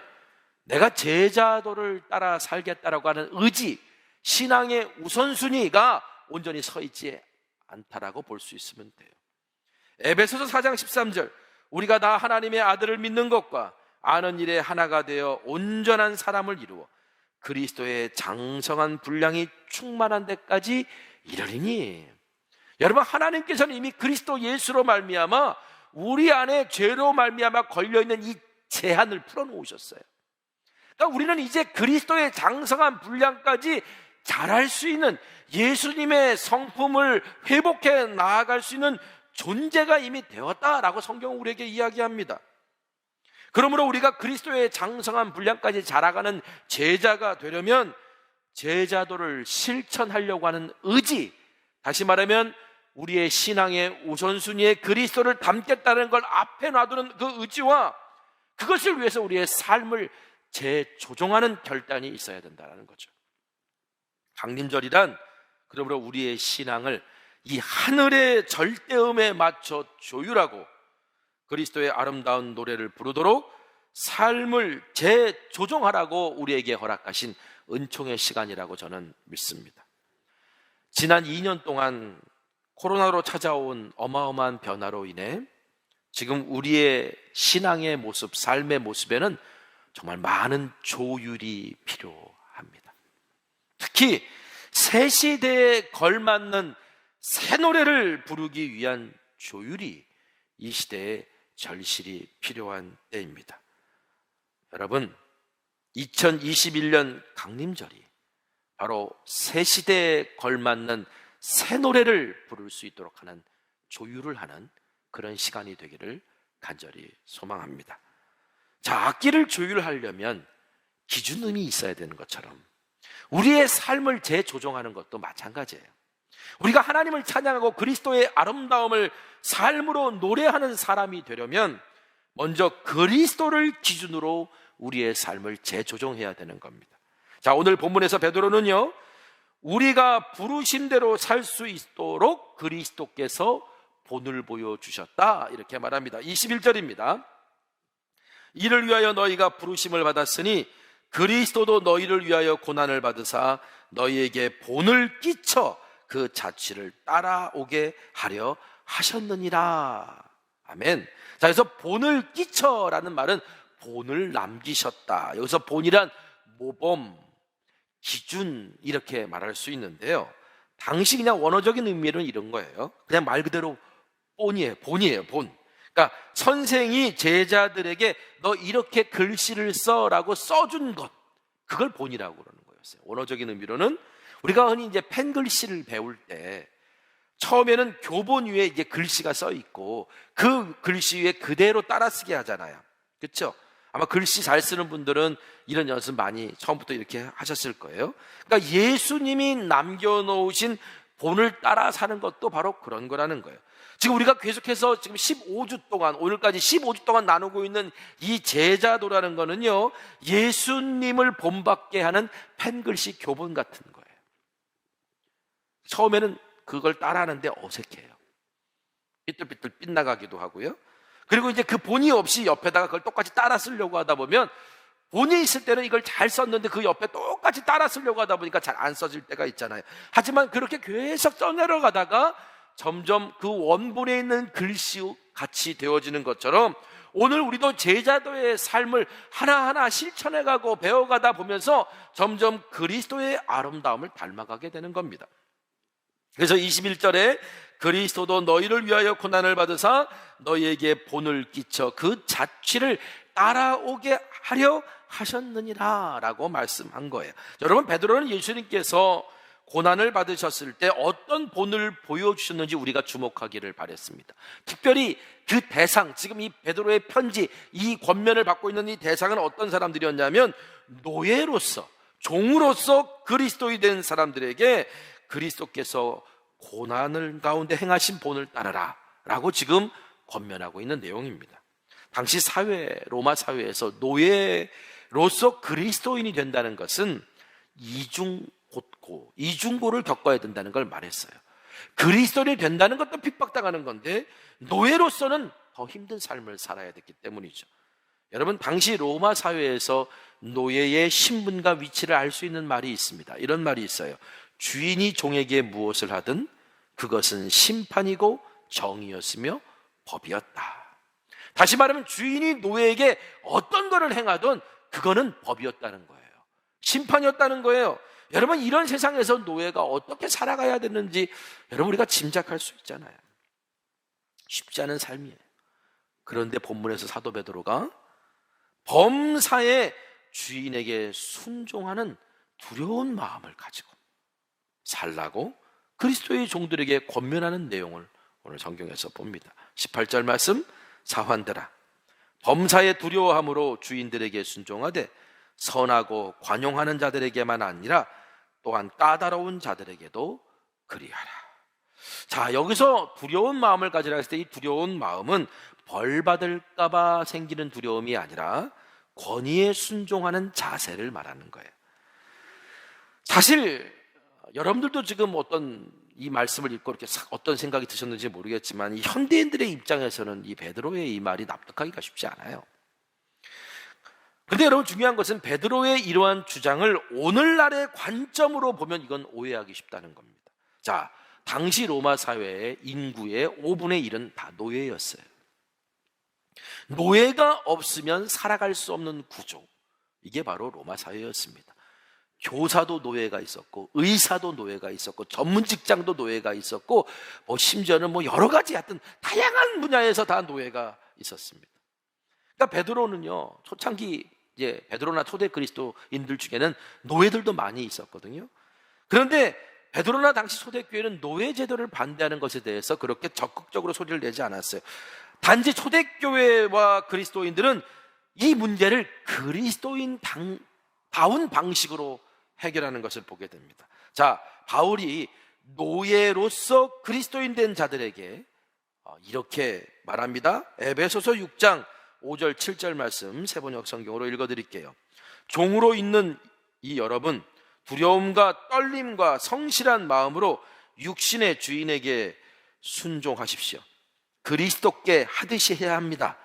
내가 제자도를 따라 살겠다라고 하는 의지, 신앙의 우선순위가 온전히 서 있지 않다라고 볼 수 있으면 돼요. 에베소서 4장 13절, 우리가 다 하나님의 아들을 믿는 것과 아는 일에 하나가 되어 온전한 사람을 이루어 그리스도의 장성한 분량이 충만한 데까지 이르리니. 여러분, 하나님께서는 이미 그리스도 예수로 말미암아 우리 안에 죄로 말미암아 걸려있는 이 제한을 풀어놓으셨어요. 그러니까 우리는 이제 그리스도의 장성한 분량까지 잘할 수 있는, 예수님의 성품을 회복해 나아갈 수 있는 존재가 이미 되었다라고 성경은 우리에게 이야기합니다. 그러므로 우리가 그리스도의 장성한 분량까지 자라가는 제자가 되려면 제자도를 실천하려고 하는 의지, 다시 말하면 우리의 신앙의 우선순위에 그리스도를 닮겠다는 걸 앞에 놔두는 그 의지와 그것을 위해서 우리의 삶을 재조정하는 결단이 있어야 된다는 거죠. 강림절이란 그러므로 우리의 신앙을 이 하늘의 절대음에 맞춰 조율하고 그리스도의 아름다운 노래를 부르도록 삶을 재조정하라고 우리에게 허락하신 은총의 시간이라고 저는 믿습니다. 지난 2년 동안 코로나로 찾아온 어마어마한 변화로 인해 지금 우리의 신앙의 모습, 삶의 모습에는 정말 많은 조율이 필요합니다. 특히 새 시대에 걸맞는 새 노래를 부르기 위한 조율이 이 시대에 절실히 필요한 때입니다. 여러분, 2021년 강림절이 바로 새 시대에 걸맞는 새 노래를 부를 수 있도록 하는 조율을 하는 그런 시간이 되기를 간절히 소망합니다. 자, 악기를 조율하려면 기준음이 있어야 되는 것처럼 우리의 삶을 재조정하는 것도 마찬가지예요. 우리가 하나님을 찬양하고 그리스도의 아름다움을 삶으로 노래하는 사람이 되려면 먼저 그리스도를 기준으로 우리의 삶을 재조정해야 되는 겁니다. 자, 오늘 본문에서 베드로는요, 우리가 부르심대로 살 수 있도록 그리스도께서 본을 보여주셨다, 이렇게 말합니다. 21절입니다. 이를 위하여 너희가 부르심을 받았으니 그리스도도 너희를 위하여 고난을 받으사 너희에게 본을 끼쳐 그 자취를 따라오게 하려 하셨느니라. 아멘. 자, 여기서 본을 끼쳐라는 말은 본을 남기셨다. 여기서 본이란 모범, 기준 이렇게 말할 수 있는데요, 당시 그냥 원어적인 의미는 이런 거예요. 그냥 말 그대로 본이에요. 본. 그러니까 선생이 제자들에게 너 이렇게 글씨를 써라고 써준 것, 그걸 본이라고 그러는 거였어요. 원어적인 의미로는 우리가 흔히 이제 펜글씨를 배울 때 처음에는 교본 위에 이제 글씨가 써 있고 그 글씨 위에 그대로 따라쓰게 하잖아요. 그렇죠? 아마 글씨 잘 쓰는 분들은 이런 연습 많이 처음부터 이렇게 하셨을 거예요. 그러니까 예수님이 남겨놓으신 본을 따라 사는 것도 바로 그런 거라는 거예요. 지금 우리가 계속해서 지금 15주 동안, 오늘까지 15주 동안 나누고 있는 이 제자도라는 거는요, 예수님을 본받게 하는 펜글씨 교본 같은 거예요. 처음에는 그걸 따라하는데 어색해요. 삐뚤삐뚤 빗나가기도 하고요. 그리고 이제 그 본이 없이 옆에다가 그걸 똑같이 따라 쓰려고 하다 보면, 본이 있을 때는 이걸 잘 썼는데 그 옆에 똑같이 따라 쓰려고 하다 보니까 잘 안 써질 때가 있잖아요. 하지만 그렇게 계속 써내려가다가 점점 그 원본에 있는 글씨 같이 되어지는 것처럼 오늘 우리도 제자도의 삶을 하나하나 실천해가고 배워가다 보면서 점점 그리스도의 아름다움을 닮아가게 되는 겁니다. 그래서 21절에 그리스도도 너희를 위하여 고난을 받으사 너희에게 본을 끼쳐 그 자취를 따라오게 하려 하셨느니라 라고 말씀한 거예요. 여러분, 베드로는 예수님께서 고난을 받으셨을 때 어떤 본을 보여주셨는지 우리가 주목하기를 바랬습니다. 특별히 그 대상, 지금 이 베드로의 편지, 이 권면을 받고 있는 이 대상은 어떤 사람들이었냐면 노예로서, 종으로서 그리스도이 된 사람들에게 그리스도께서 고난을 가운데 행하신 본을 따르라 라고 지금 권면하고 있는 내용입니다. 당시 사회, 로마 사회에서 노예로서 그리스도인이 된다는 것은 이중고를 겪어야 된다는 걸 말했어요. 그리스도인이 된다는 것도 핍박당하는 건데 노예로서는 더 힘든 삶을 살아야 됐기 때문이죠. 여러분, 당시 로마 사회에서 노예의 신분과 위치를 알 수 있는 말이 있습니다. 이런 말이 있어요. 주인이 종에게 무엇을 하든 그것은 심판이고 정의였으며 법이었다. 다시 말하면 주인이 노예에게 어떤 것을 행하든 그거는 법이었다는 거예요. 심판이었다는 거예요. 여러분, 이런 세상에서 노예가 어떻게 살아가야 되는지 여러분 우리가 짐작할 수 있잖아요. 쉽지 않은 삶이에요. 그런데 본문에서 사도 베드로가 범사의 주인에게 순종하는 두려운 마음을 가지고 살라고 그리스도의 종들에게 권면하는 내용을 오늘 성경에서 봅니다. 18절 말씀, 사환들아 범사에 두려워함으로 주인들에게 순종하되 선하고 관용하는 자들에게만 아니라 또한 까다로운 자들에게도 그리하라. 자, 여기서 두려운 마음을 가지라 했을 때 이 두려운 마음은 벌 받을까 봐 생기는 두려움이 아니라 권위에 순종하는 자세를 말하는 거예요. 사실 여러분들도 지금 어떤 이 말씀을 읽고 이렇게 어떤 생각이 드셨는지 모르겠지만 이 현대인들의 입장에서는 이 베드로의 이 말이 납득하기가 쉽지 않아요. 근데 여러분 중요한 것은 베드로의 이러한 주장을 오늘날의 관점으로 보면 이건 오해하기 쉽다는 겁니다. 자, 당시 로마 사회의 인구의 5분의 1은 다 노예였어요. 노예가 없으면 살아갈 수 없는 구조, 이게 바로 로마 사회였습니다. 교사도 노예가 있었고 의사도 노예가 있었고 전문 직장도 노예가 있었고 심지어는 여러 가지 하여튼 다양한 분야에서 다 노예가 있었습니다. 그러니까 베드로는요, 초창기 이제 베드로나 초대 그리스도인들 중에는 노예들도 많이 있었거든요. 그런데 베드로나 당시 초대교회는 노예 제도를 반대하는 것에 대해서 그렇게 적극적으로 소리를 내지 않았어요. 단지 초대교회와 그리스도인들은 이 문제를 그리스도인 다운 방식으로 해결하는 것을 보게 됩니다. 자, 바울이 노예로서 그리스도인 된 자들에게 이렇게 말합니다. 에베소서 6장 5절 7절 말씀 세번역 성경으로 읽어드릴게요. 종으로 있는 이 여러분, 두려움과 떨림과 성실한 마음으로 육신의 주인에게 순종하십시오. 그리스도께 하듯이 해야 합니다.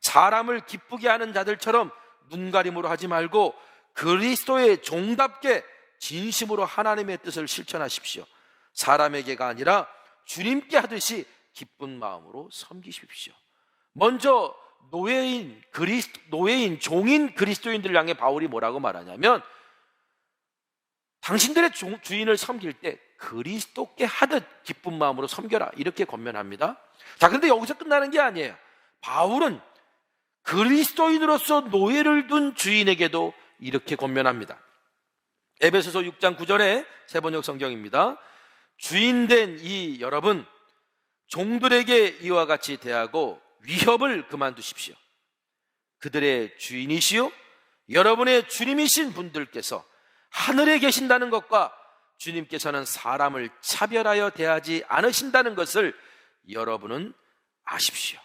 사람을 기쁘게 하는 자들처럼 눈가림으로 하지 말고 그리스도의 종답게 진심으로 하나님의 뜻을 실천하십시오. 사람에게가 아니라 주님께 하듯이 기쁜 마음으로 섬기십시오. 먼저 노예인 종인 그리스도인들을 향해 바울이 뭐라고 말하냐면 당신들의 주인을 섬길 때 그리스도께 하듯 기쁜 마음으로 섬겨라, 이렇게 권면합니다. 자, 근데 여기서 끝나는 게 아니에요. 바울은 그리스도인으로서 노예를 둔 주인에게도 이렇게 권면합니다. 에베소서 6장 9절에 세번역 성경입니다. 주인된 이 여러분, 종들에게 이와 같이 대하고 위협을 그만두십시오. 그들의 주인이시요 여러분의 주님이신 분들께서 하늘에 계신다는 것과 주님께서는 사람을 차별하여 대하지 않으신다는 것을 여러분은 아십시오.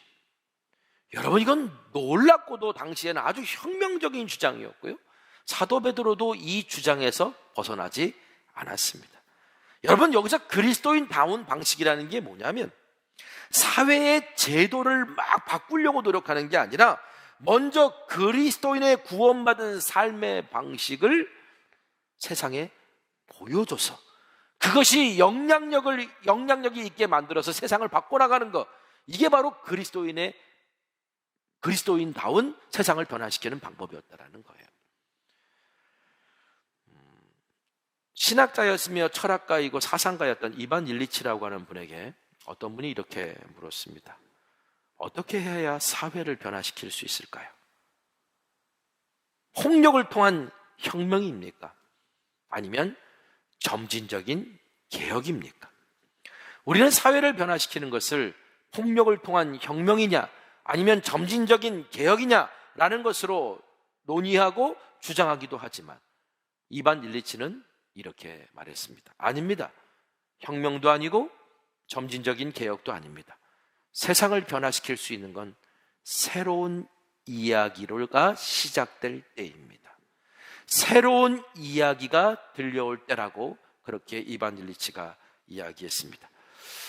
여러분, 이건 놀랍고도 당시에는 아주 혁명적인 주장이었고요, 사도 베드로도 이 주장에서 벗어나지 않았습니다. 여러분, 여기서 그리스도인다운 방식이라는 게 뭐냐면 사회의 제도를 막 바꾸려고 노력하는 게 아니라 먼저 그리스도인의 구원받은 삶의 방식을 세상에 보여줘서 그것이 영향력이 있게 만들어서 세상을 바꿔나가는 것, 이게 바로 그리스도인다운 세상을 변화시키는 방법이었다라는 거예요. 신학자였으며 철학가이고 사상가였던 이반 일리치라고 하는 분에게 어떤 분이 이렇게 물었습니다. 어떻게 해야 사회를 변화시킬 수 있을까요? 폭력을 통한 혁명입니까? 아니면 점진적인 개혁입니까? 우리는 사회를 변화시키는 것을 폭력을 통한 혁명이냐 아니면 점진적인 개혁이냐라는 것으로 논의하고 주장하기도 하지만 이반 일리치는 이렇게 말했습니다. 아닙니다. 혁명도 아니고 점진적인 개혁도 아닙니다. 세상을 변화시킬 수 있는 건 새로운 이야기가 시작될 때입니다. 새로운 이야기가 들려올 때라고 그렇게 이반 일리치가 이야기했습니다.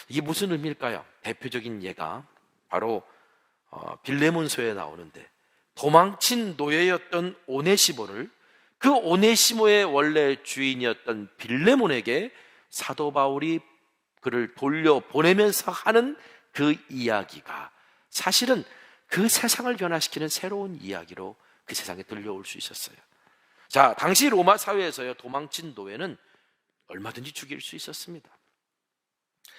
이게 무슨 의미일까요? 대표적인 예가 바로 빌레몬서에 나오는데, 도망친 노예였던 오네시모를 그 오네시모의 원래 주인이었던 빌레몬에게 사도 바울이 그를 돌려보내면서 하는 그 이야기가 사실은 그 세상을 변화시키는 새로운 이야기로 그 세상에 들려올 수 있었어요. 자, 당시 로마 사회에서요, 도망친 노예는 얼마든지 죽일 수 있었습니다.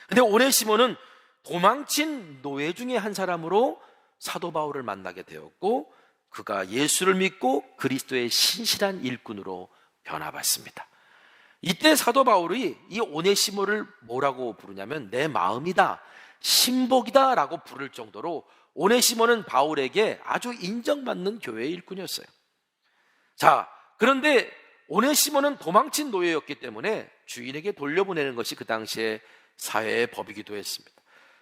근데 오네시모는 도망친 노예 중에 한 사람으로 사도 바울을 만나게 되었고, 그가 예수를 믿고 그리스도의 신실한 일꾼으로 변화받습니다. 이때 사도 바울이 이 오네시모를 뭐라고 부르냐면 내 마음이다, 신복이다 라고 부를 정도로 오네시모는 바울에게 아주 인정받는 교회의 일꾼이었어요. 자, 그런데 오네시모는 도망친 노예였기 때문에 주인에게 돌려보내는 것이 그 당시의 사회의 법이기도 했습니다.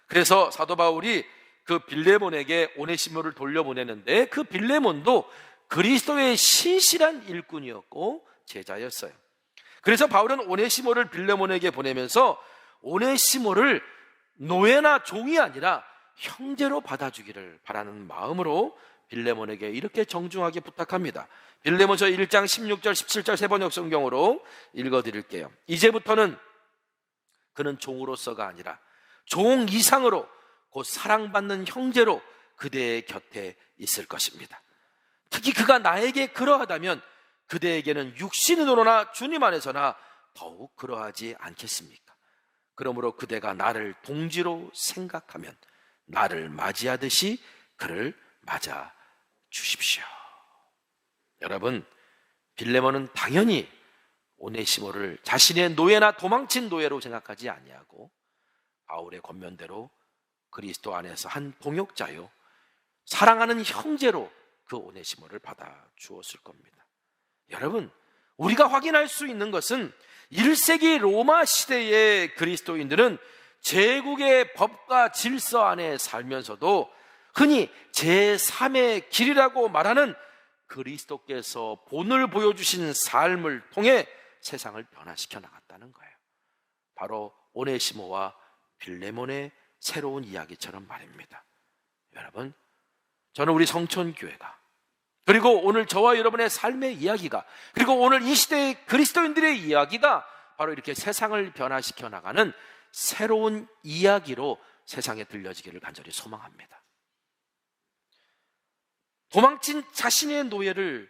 그래서 사도 바울이 그 빌레몬에게 오네시모를 돌려보내는데 그 빌레몬도 그리스도의 신실한 일꾼이었고 제자였어요. 그래서 바울은 오네시모를 빌레몬에게 보내면서 오네시모를 노예나 종이 아니라 형제로 받아주기를 바라는 마음으로 빌레몬에게 이렇게 정중하게 부탁합니다. 빌레몬서 1장 16절 17절 세번역 성경으로 읽어드릴게요. 이제부터는 그는 종으로서가 아니라 종 이상으로 곧 사랑받는 형제로 그대의 곁에 있을 것입니다. 특히 그가 나에게 그러하다면 그대에게는 육신으로나 주님 안에서나 더욱 그러하지 않겠습니까? 그러므로 그대가 나를 동지로 생각하면 나를 맞이하듯이 그를 맞아 주십시오. 여러분, 빌레몬은 당연히 오네시모를 자신의 노예나 도망친 노예로 생각하지 아니하고 바울의 권면대로 그리스도 안에서 한 동역자요, 사랑하는 형제로 그 오네시모를 받아 주었을 겁니다. 여러분, 우리가 확인할 수 있는 것은 1세기 로마 시대의 그리스도인들은 제국의 법과 질서 안에 살면서도 흔히 제3의 길이라고 말하는 그리스도께서 본을 보여주신 삶을 통해 세상을 변화시켜 나갔다는 거예요. 바로 오네시모와 빌레몬의 새로운 이야기처럼 말입니다. 여러분, 저는 우리 성천교회가, 그리고 오늘 저와 여러분의 삶의 이야기가, 그리고 오늘 이 시대의 그리스도인들의 이야기가 바로 이렇게 세상을 변화시켜 나가는 새로운 이야기로 세상에 들려지기를 간절히 소망합니다. 도망친 자신의 노예를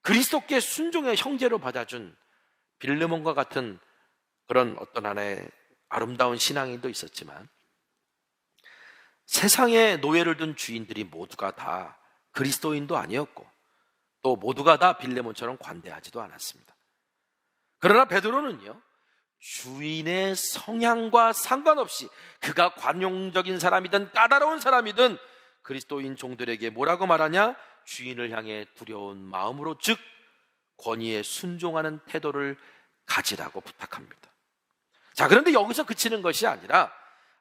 그리스도께 순종의 형제로 받아준 빌레몬과 같은 그런 어떤 하나의 아름다운 신앙인도 있었지만, 세상에 노예를 둔 주인들이 모두가 다 그리스도인도 아니었고 또 모두가 다 빌레몬처럼 관대하지도 않았습니다. 그러나 베드로는요, 주인의 성향과 상관없이 그가 관용적인 사람이든 까다로운 사람이든 그리스도인 종들에게 뭐라고 말하냐? 주인을 향해 두려운 마음으로, 즉 권위에 순종하는 태도를 가지라고 부탁합니다. 자, 그런데 여기서 그치는 것이 아니라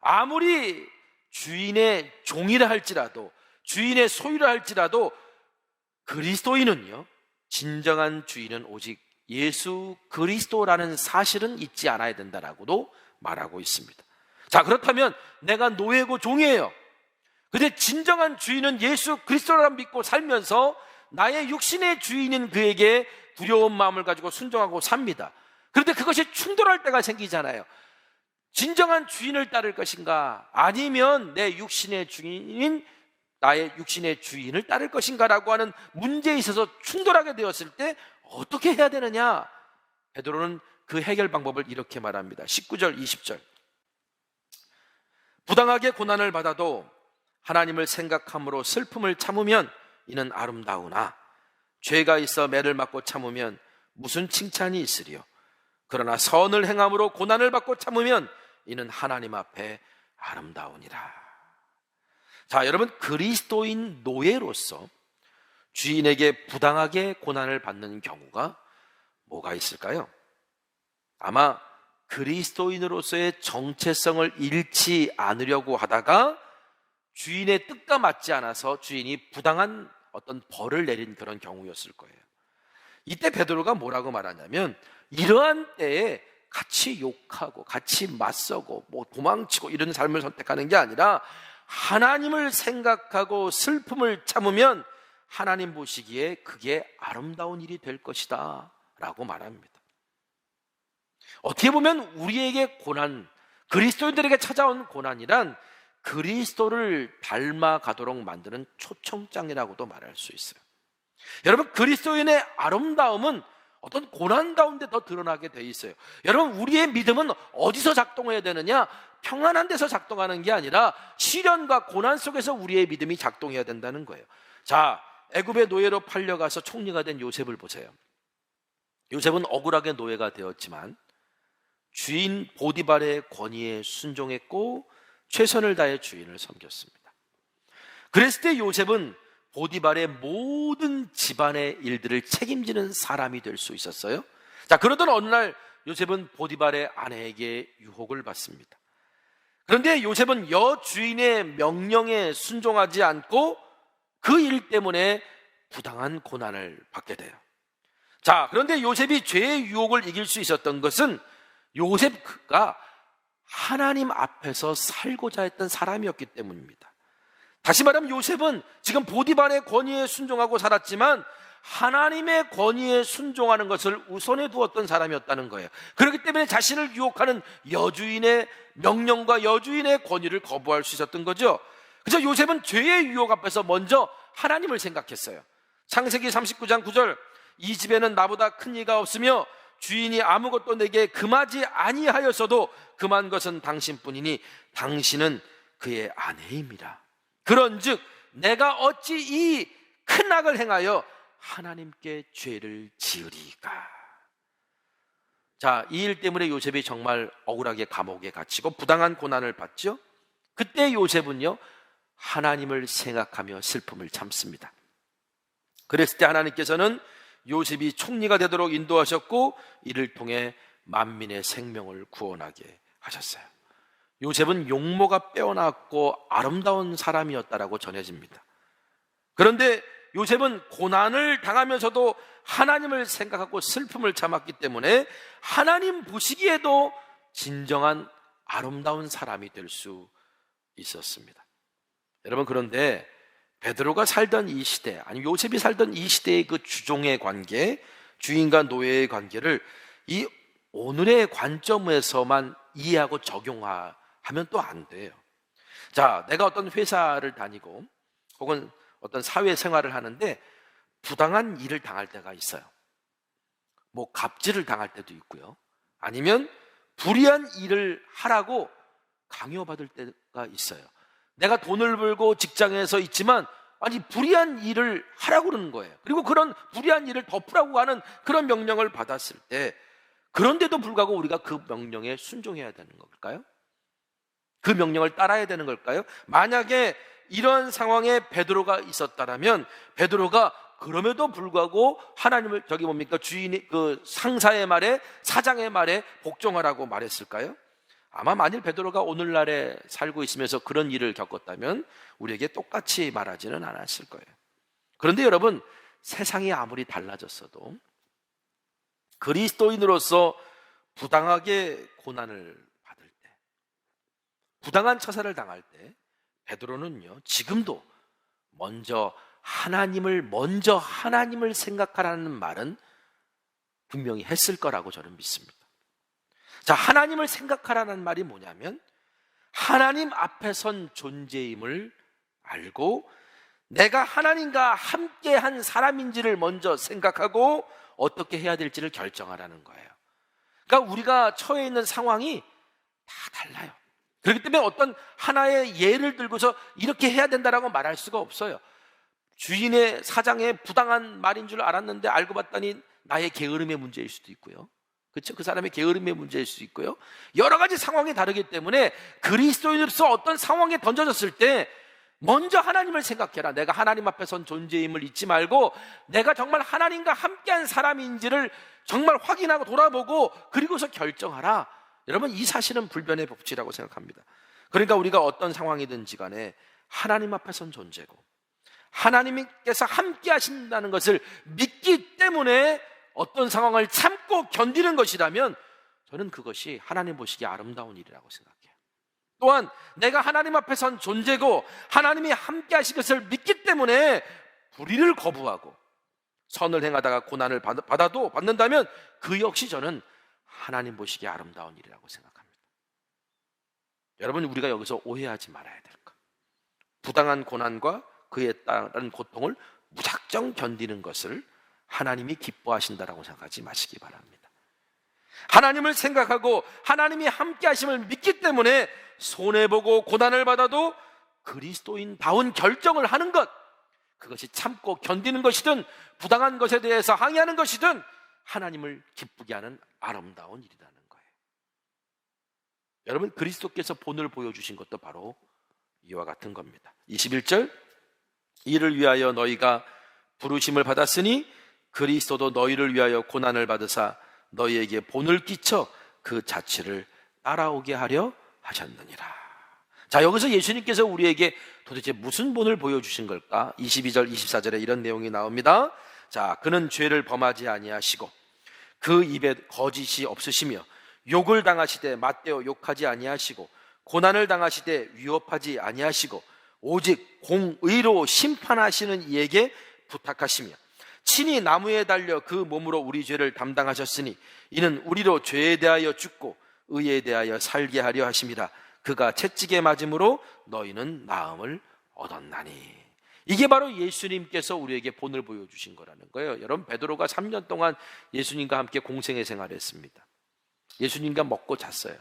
아무리 주인의 종이라 할지라도, 주인의 소유라 할지라도 그리스도인은요, 진정한 주인은 오직 예수 그리스도라는 사실은 잊지 않아야 된다라고도 말하고 있습니다. 자, 그렇다면 내가 노예고 종이에요. 근데 진정한 주인은 예수 그리스도라 믿고 살면서 나의 육신의 주인인 그에게 두려운 마음을 가지고 순종하고 삽니다. 그런데 그것이 충돌할 때가 생기잖아요. 진정한 주인을 따를 것인가, 아니면 내 육신의 주인인 나의 육신의 주인을 따를 것인가라고 하는 문제에 있어서 충돌하게 되었을 때 어떻게 해야 되느냐? 베드로는 그 해결 방법을 이렇게 말합니다. 19절 20절. 부당하게 고난을 받아도 하나님을 생각함으로 슬픔을 참으면 이는 아름다우나 죄가 있어 매를 맞고 참으면 무슨 칭찬이 있으리요? 그러나 선을 행함으로 고난을 받고 참으면 이는 하나님 앞에 아름다우니라. 자, 여러분, 그리스도인 노예로서 주인에게 부당하게 고난을 받는 경우가 뭐가 있을까요? 아마 그리스도인으로서의 정체성을 잃지 않으려고 하다가 주인의 뜻과 맞지 않아서 주인이 부당한 어떤 벌을 내린 그런 경우였을 거예요. 이때 베드로가 뭐라고 말하냐면, 이러한 때에 같이 욕하고 같이 맞서고 도망치고 이런 삶을 선택하는 게 아니라 하나님을 생각하고 슬픔을 참으면 하나님 보시기에 그게 아름다운 일이 될 것이다 라고 말합니다. 어떻게 보면 우리에게 고난, 그리스도인들에게 찾아온 고난이란 그리스도를 닮아가도록 만드는 초청장이라고도 말할 수 있어요. 여러분, 그리스도인의 아름다움은 어떤 고난 가운데 더 드러나게 돼 있어요. 여러분, 우리의 믿음은 어디서 작동해야 되느냐? 평안한 데서 작동하는 게 아니라 시련과 고난 속에서 우리의 믿음이 작동해야 된다는 거예요. 자, 애굽의 노예로 팔려가서 총리가 된 요셉을 보세요. 요셉은 억울하게 노예가 되었지만 주인 보디발의 권위에 순종했고 최선을 다해 주인을 섬겼습니다. 그랬을 때 요셉은 보디발의 모든 집안의 일들을 책임지는 사람이 될 수 있었어요. 자, 그러던 어느 날 요셉은 보디발의 아내에게 유혹을 받습니다. 그런데 요셉은 여주인의 명령에 순종하지 않고 그 일 때문에 부당한 고난을 받게 돼요. 자, 그런데 요셉이 죄의 유혹을 이길 수 있었던 것은 요셉가 하나님 앞에서 살고자 했던 사람이었기 때문입니다. 다시 말하면 요셉은 지금 보디발의 권위에 순종하고 살았지만 하나님의 권위에 순종하는 것을 우선해 두었던 사람이었다는 거예요. 그렇기 때문에 자신을 유혹하는 여주인의 명령과 여주인의 권위를 거부할 수 있었던 거죠. 그래서 요셉은 죄의 유혹 앞에서 먼저 하나님을 생각했어요. 창세기 39장 9절, 이 집에는 나보다 큰 이가 없으며 주인이 아무것도 내게 금하지 아니하였어도 금한 것은 당신뿐이니 당신은 그의 아내임이라. 그런즉 내가 어찌 이 큰 악을 행하여 하나님께 죄를 지으리까. 자, 이 일 때문에 요셉이 정말 억울하게 감옥에 갇히고 부당한 고난을 받죠. 그때 요셉은요, 하나님을 생각하며 슬픔을 참습니다. 그랬을 때 하나님께서는 요셉이 총리가 되도록 인도하셨고 이를 통해 만민의 생명을 구원하게 하셨어요. 요셉은 용모가 빼어났고 아름다운 사람이었다라고 전해집니다. 그런데 요셉은 고난을 당하면서도 하나님을 생각하고 슬픔을 참았기 때문에 하나님 보시기에도 진정한 아름다운 사람이 될 수 있었습니다. 여러분, 그런데 베드로가 살던 이 시대, 아니 요셉이 살던 이 시대의 그 주종의 관계, 주인과 노예의 관계를 이 오늘의 관점에서만 이해하고 적용하면 또 안 돼요. 자, 내가 어떤 회사를 다니고 혹은 어떤 사회생활을 하는데 부당한 일을 당할 때가 있어요. 뭐 갑질을 당할 때도 있고요. 아니면 불의한 일을 하라고 강요받을 때가 있어요. 내가 돈을 벌고 직장에서 있지만 아니 불의한 일을 하라고 그러는 거예요. 그리고 그런 불의한 일을 덮으라고 하는 그런 명령을 받았을 때, 그런데도 불구하고 우리가 그 명령에 순종해야 되는 걸까요? 그 명령을 따라야 되는 걸까요? 만약에 이런 상황에 베드로가 있었다라면 베드로가 그럼에도 불구하고 하나님을 주인이 그 상사의 말에, 사장의 말에 복종하라고 말했을까요? 아마 만일 베드로가 오늘날에 살고 있으면서 그런 일을 겪었다면 우리에게 똑같이 말하지는 않았을 거예요. 그런데 여러분, 세상이 아무리 달라졌어도 그리스도인으로서 부당하게 고난을 받을 때, 부당한 처사를 당할 때 베드로는요, 지금도 먼저 하나님을 생각하라는 말은 분명히 했을 거라고 저는 믿습니다. 자, 하나님을 생각하라는 말이 뭐냐면 하나님 앞에 선 존재임을 알고 내가 하나님과 함께한 사람인지를 먼저 생각하고 어떻게 해야 될지를 결정하라는 거예요. 그러니까 우리가 처해 있는 상황이 다 달라요. 그렇기 때문에 어떤 하나의 예를 들고서 이렇게 해야 된다라고 말할 수가 없어요. 주인의, 사장의 부당한 말인 줄 알았는데 알고 봤더니 나의 게으름의 문제일 수도 있고요. 그렇죠? 그 사람의 게으름의 문제일 수도 있고요. 여러 가지 상황이 다르기 때문에 그리스도인으로서 어떤 상황에 던져졌을 때 먼저 하나님을 생각해라. 내가 하나님 앞에 선 존재임을 잊지 말고 내가 정말 하나님과 함께한 사람인지를 정말 확인하고 돌아보고 그리고서 결정하라. 여러분, 이 사실은 불변의 법칙이라고 생각합니다. 그러니까 우리가 어떤 상황이든지 간에 하나님 앞에 선 존재고 하나님께서 함께 하신다는 것을 믿기 때문에 어떤 상황을 참고 견디는 것이라면 저는 그것이 하나님 보시기에 아름다운 일이라고 생각해요. 또한 내가 하나님 앞에 선 존재고 하나님이 함께 하신 것을 믿기 때문에 불의를 거부하고 선을 행하다가 고난을 받는다면 그 역시 저는 하나님 보시기에 아름다운 일이라고 생각합니다. 여러분, 우리가 여기서 오해하지 말아야 될 것, 부당한 고난과 그에 따른 고통을 무작정 견디는 것을 하나님이 기뻐하신다라고 생각하지 마시기 바랍니다. 하나님을 생각하고 하나님이 함께 하심을 믿기 때문에 손해보고 고난을 받아도 그리스도인다운 결정을 하는 것, 그것이 참고 견디는 것이든 부당한 것에 대해서 항의하는 것이든 하나님을 기쁘게 하는 아름다운 일이라는 거예요. 여러분, 그리스도께서 본을 보여주신 것도 바로 이와 같은 겁니다. 21절, 이를 위하여 너희가 부르심을 받았으니 그리스도도 너희를 위하여 고난을 받으사 너희에게 본을 끼쳐 그 자취를 따라오게 하려 하셨느니라. 자, 여기서 예수님께서 우리에게 도대체 무슨 본을 보여주신 걸까? 22절 24절에 이런 내용이 나옵니다. 자, 그는 죄를 범하지 아니하시고 그 입에 거짓이 없으시며 욕을 당하시되 맞대어 욕하지 아니하시고 고난을 당하시되 위협하지 아니하시고 오직 공의로 심판하시는 이에게 부탁하시며 친히 나무에 달려 그 몸으로 우리 죄를 담당하셨으니 이는 우리로 죄에 대하여 죽고 의에 대하여 살게 하려 하심이라. 그가 채찍에 맞음으로 너희는 나음을 얻었나니. 이게 바로 예수님께서 우리에게 본을 보여주신 거라는 거예요. 여러분, 베드로가 3년 동안 예수님과 함께 공생의 생활을 했습니다. 예수님과 먹고 잤어요.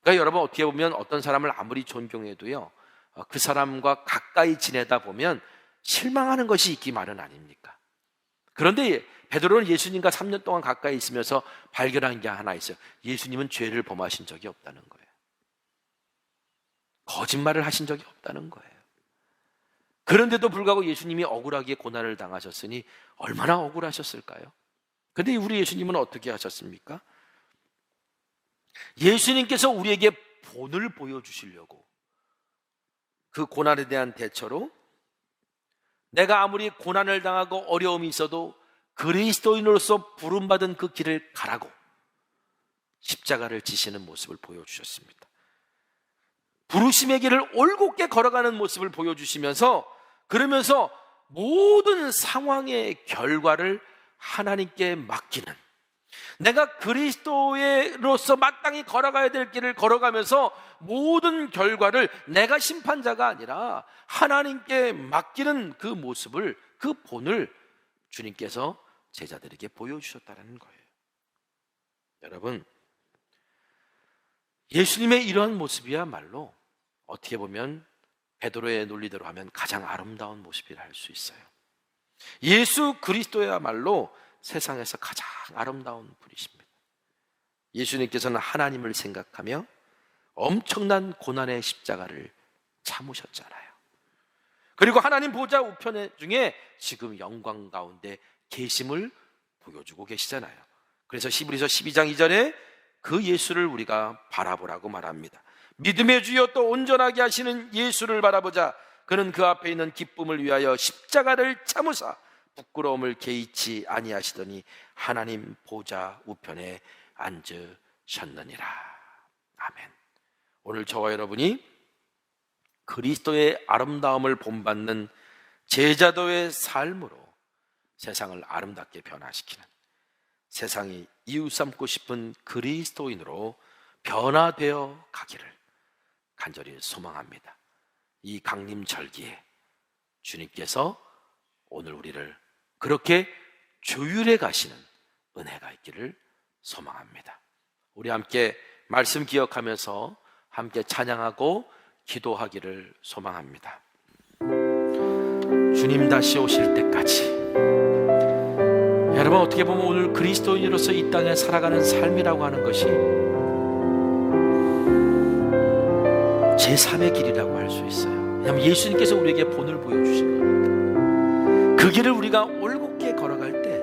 그러니까 여러분, 어떻게 보면 어떤 사람을 아무리 존경해도요, 그 사람과 가까이 지내다 보면 실망하는 것이 있기 마련 아닙니까? 그런데 베드로는 예수님과 3년 동안 가까이 있으면서 발견한 게 하나 있어요. 예수님은 죄를 범하신 적이 없다는 거예요. 거짓말을 하신 적이 없다는 거예요. 그런데도 불구하고 예수님이 억울하게 고난을 당하셨으니 얼마나 억울하셨을까요? 그런데 우리 예수님은 어떻게 하셨습니까? 예수님께서 우리에게 본을 보여주시려고 그 고난에 대한 대처로 내가 아무리 고난을 당하고 어려움이 있어도 그리스도인으로서 부름받은 그 길을 가라고 십자가를 지시는 모습을 보여주셨습니다. 부르심의 길을 올곧게 걸어가는 모습을 보여주시면서 그러면서 모든 상황의 결과를 하나님께 맡기는, 내가 그리스도로서 마땅히 걸어가야 될 길을 걸어가면서 모든 결과를 내가 심판자가 아니라 하나님께 맡기는 그 모습을, 그 본을 주님께서 제자들에게 보여주셨다는 거예요. 여러분, 예수님의 이러한 모습이야말로 어떻게 보면 베드로의 논리대로 하면 가장 아름다운 모습이라 할 수 있어요. 예수 그리스도야말로 세상에서 가장 아름다운 분이십니다. 예수님께서는 하나님을 생각하며 엄청난 고난의 십자가를 참으셨잖아요. 그리고 하나님 보좌 우편 중에 지금 영광 가운데 계심을 보여주고 계시잖아요. 그래서 히브리서 12장 2절에 그 예수를 우리가 바라보라고 말합니다. 믿음의 주여 또 온전하게 하시는 예수를 바라보자. 그는 그 앞에 있는 기쁨을 위하여 십자가를 참으사 부끄러움을 개의치 아니하시더니 하나님 보좌 우편에 앉으셨느니라. 아멘. 오늘 저와 여러분이 그리스도의 아름다움을 본받는 제자도의 삶으로 세상을 아름답게 변화시키는, 세상이 이웃 삼고 싶은 그리스도인으로 변화되어 가기를 간절히 소망합니다. 이 강림절기에 주님께서 오늘 우리를 그렇게 조율해 가시는 은혜가 있기를 소망합니다. 우리 함께 말씀 기억하면서 함께 찬양하고 기도하기를 소망합니다. 주님 다시 오실 때까지. 여러분, 어떻게 보면 오늘 그리스도인으로서 이 땅에 살아가는 삶이라고 하는 것이 제3의 길이라고 할 수 있어요. 왜냐하면 예수님께서 우리에게 본을 보여주신 거니까. 그 길을 우리가 올곧게 걸어갈 때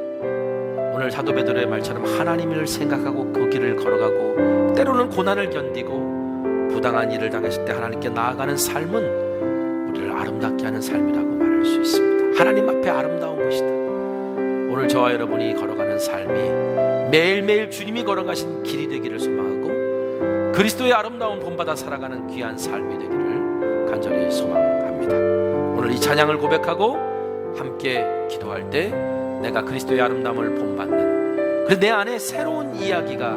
오늘 사도 베드로의 말처럼 하나님을 생각하고 그 길을 걸어가고 때로는 고난을 견디고 부당한 일을 당했을 때 하나님께 나아가는 삶은 우리를 아름답게 하는 삶이라고 말할 수 있습니다. 하나님 앞에 아름다운 것이다. 오늘 저와 여러분이 걸어가는 삶이 매일매일 주님이 걸어가신 길이 되기를 소망하고 그리스도의 아름다운 본받아 살아가는 귀한 삶이 되기를 간절히 소망합니다. 오늘 이 찬양을 고백하고 함께 기도할 때 내가 그리스도의 아름다움을 본받는, 그래서 내 안에 새로운 이야기가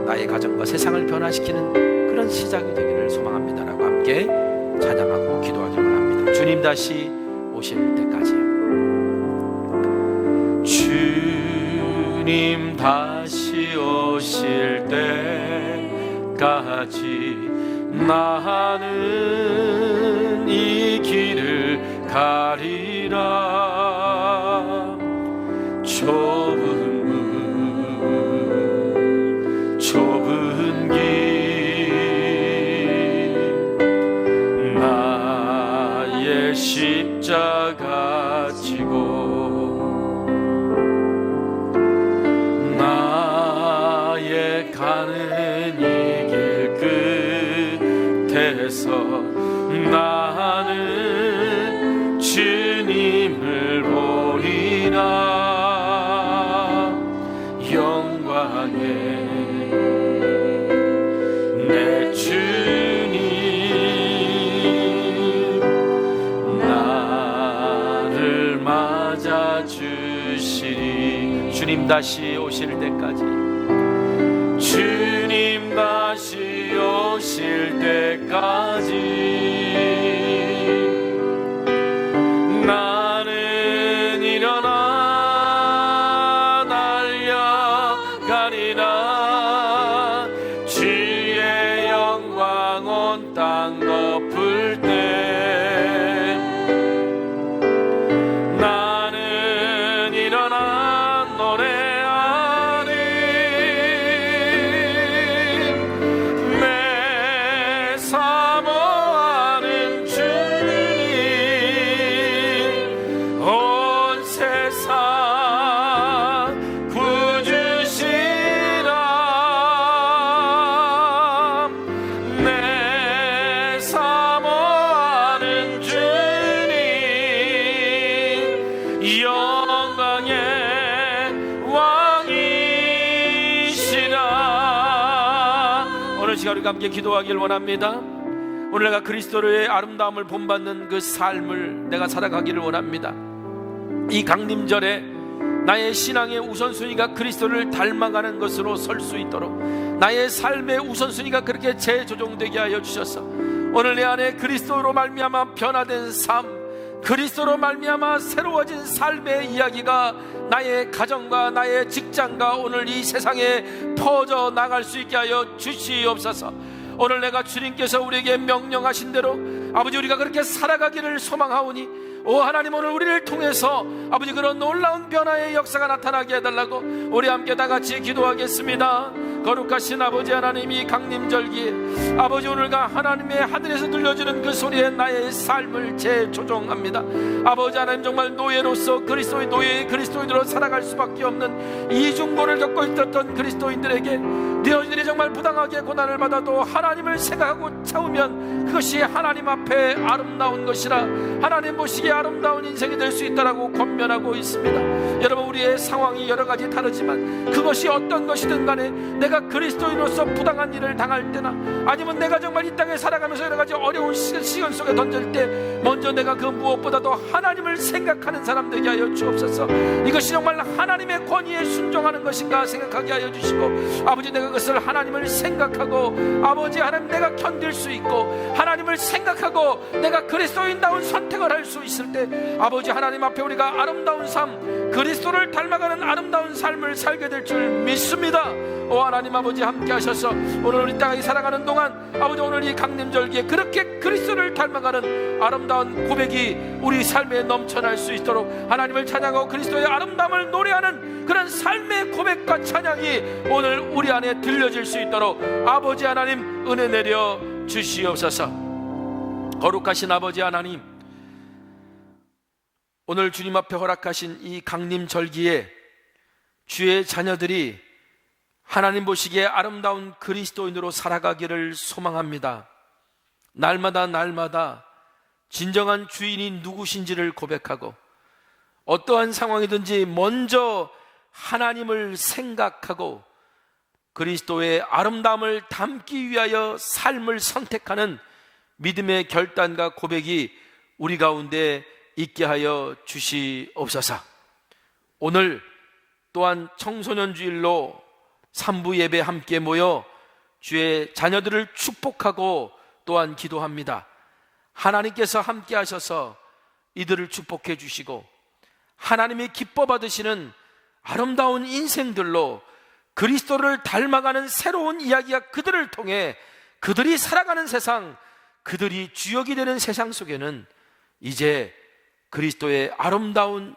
나의 가정과 세상을 변화시키는 그런 시작이 되기를 소망합니다라고 함께 찬양하고 기도하기를 원합니다. 주님 다시 오실 때까지요. 주님 다시 오실 때까지 나는 이 길을 가리라. 좁은 길 나의 십자가 지고 나의 가는 이 길 끝에서 나는 주님을 보리라. 영광의 주님 다시 오실 때까지, 주님 다시 오실 때까지 나는 일어나 달려가리라. 주의 영광 온 땅 덮을 때 나는 일어나 노래하리. 내 사모하는 주님 온 세상 구주시라. 내 사모하는 주님 영광의 왕이시라. 오늘 시간 우리가 함께 기도하길 원합니다. 오늘 내가 그리스도의 아름다움을 본받는 그 삶을 내가 살아가기를 원합니다. 이 강림절에 나의 신앙의 우선순위가 그리스도를 닮아가는 것으로 설 수 있도록 나의 삶의 우선순위가 그렇게 재조정되게 하여 주셔서 오늘 내 안에 그리스도로 말미암아 변화된 삶, 그리스도로 말미암아 새로워진 삶의 이야기가 나의 가정과 나의 직장과 오늘 이 세상에 퍼져 나갈 수 있게 하여 주시옵소서. 오늘 내가 주님께서 우리에게 명령하신 대로 아버지 우리가 그렇게 살아가기를 소망하오니 오 하나님, 오늘 우리를 통해서 아버지 그런 놀라운 변화의 역사가 나타나게 해달라고 우리 함께 다 같이 기도하겠습니다. 거룩하신 아버지 하나님, 이 강림절기에 아버지 오늘과 하나님의 하늘에서 들려주는 그 소리에 나의 삶을 재조정합니다. 아버지 하나님, 정말 노예로서 그리스도의 노예의 그리스도인으로 살아갈 수밖에 없는 이중고를 겪고 있었던 그리스도인들에게 너희들이 정말 부당하게 고난을 받아도 하나님을 생각하고 참으면 그것이 하나님 앞에 아름다운 것이라, 하나님 보시기에 아름다운 인생이 될 수 있다라고 권면하고 있습니다. 여러분, 우리의 상황이 여러 가지 다르지만 그것이 어떤 것이든 간에 내가 그리스도인으로서 부당한 일을 당할 때나 아니면 내가 정말 이 땅에 살아가면서 여러 가지 어려운 시간 속에 던질 때 먼저 내가 그 무엇보다도 하나님을 생각하는 사람 되게 하여 주옵소서. 이것이 정말 하나님의 권위에 순종하는 것인가 생각하게 하여 주시고, 아버지 내가 그것을 하나님을 생각하고 아버지 하나님 내가 견딜 수 있고 하나님을 생각하고 내가 그리스도인다운 선택을 할 수 있을 때 아버지 하나님 앞에 우리가 아름다운 삶, 그리스도를 닮아가는 아름다운 삶을 살게 될 줄 믿습니다. 오 하나님 아버지, 함께 하셔서 오늘 우리 땅에 살아가는 동안 아버지 오늘 이 강림절기에 그렇게 그리스도를 닮아가는 아름다운 고백이 우리 삶에 넘쳐날 수 있도록 하나님을 찬양하고 그리스도의 아름다움을 노래하는 그런 삶의 고백과 찬양이 오늘 우리 안에 들려질 수 있도록 아버지 하나님 은혜 내려 주시옵소서. 거룩하신 아버지 하나님, 오늘 주님 앞에 허락하신 이 강림절기에 주의 자녀들이 하나님 보시기에 아름다운 그리스도인으로 살아가기를 소망합니다. 날마다 날마다 진정한 주인이 누구신지를 고백하고 어떠한 상황이든지 먼저 하나님을 생각하고 그리스도의 아름다움을 담기 위하여 삶을 선택하는 믿음의 결단과 고백이 우리 가운데 있게 하여 주시옵소서. 오늘 또한 청소년 주일로 3부 예배 함께 모여 주의 자녀들을 축복하고 또한 기도합니다. 하나님께서 함께 하셔서 이들을 축복해 주시고 하나님이 기뻐 받으시는 아름다운 인생들로 그리스도를 닮아가는 새로운 이야기가 그들을 통해 그들이 살아가는 세상, 그들이 주역이 되는 세상 속에는 이제 그리스도의 아름다운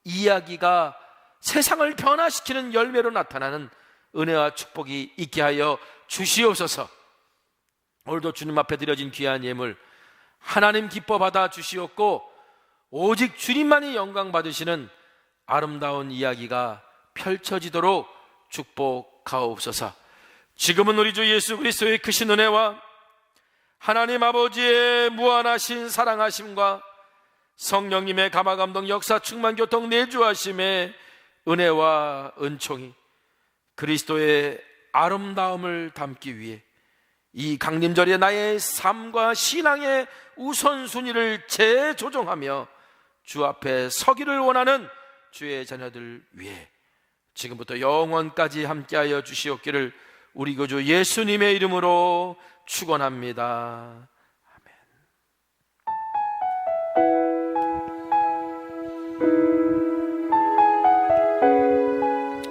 이야기가 세상을 변화시키는 열매로 나타나는 은혜와 축복이 있게 하여 주시옵소서. 오늘도 주님 앞에 드려진 귀한 예물 하나님 기뻐 받아 주시옵고 오직 주님만이 영광 받으시는 아름다운 이야기가 펼쳐지도록 축복하옵소서. 지금은 우리 주 예수 그리스도의 크신 은혜와 하나님 아버지의 무한하신 사랑하심과 성령님의 감화감동 역사 충만 교통 내주하심의 은혜와 은총이 그리스도의 아름다움을 담기 위해 이 강림절에 나의 삶과 신앙의 우선순위를 재조정하며 주 앞에 서기를 원하는 주의 자녀들 위해 지금부터 영원까지 함께하여 주시옵기를 우리 구주 예수님의 이름으로 축원합니다.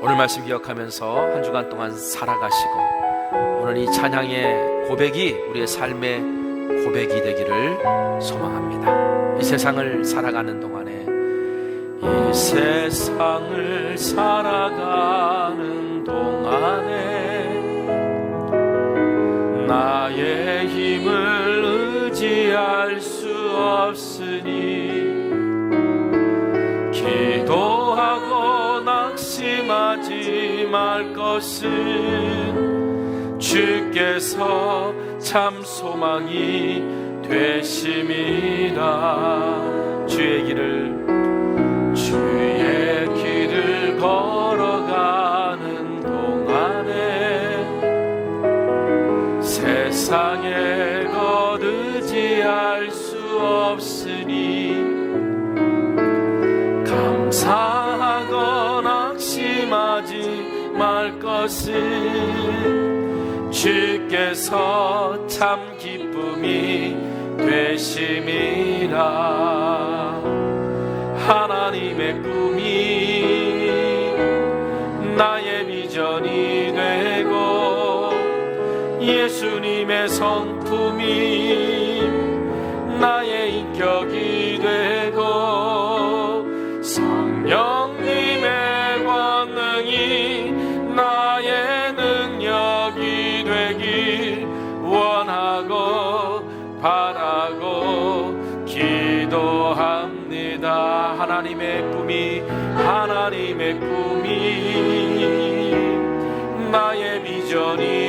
오늘 말씀 기억하면서 한 주간 동안 살아가시고 오늘 이 찬양의 고백이 우리의 삶의 고백이 되기를 소망합니다. 이 세상을 살아가는 동안에, 이 세상을 살아가는 동안에 나의 힘을 의지할 수 없으니 기도하고 낙심하지 말 것은 주께서 참 소망이 되심이라. 주의 길을 걸어가는 동안에 세상에 것 의지할 수 없으니 감사하고 낙심하지 말 것은 주께서 참 기쁨이 되심이라. 하나님의 꿈이 나의 비전이 되고 예수님의 성품이 나의 인격이 되고 성령님의 권능이 나의 능력이 되길 원하고 바라고 기도합니다. 하나님의 꿈이 나의 비전이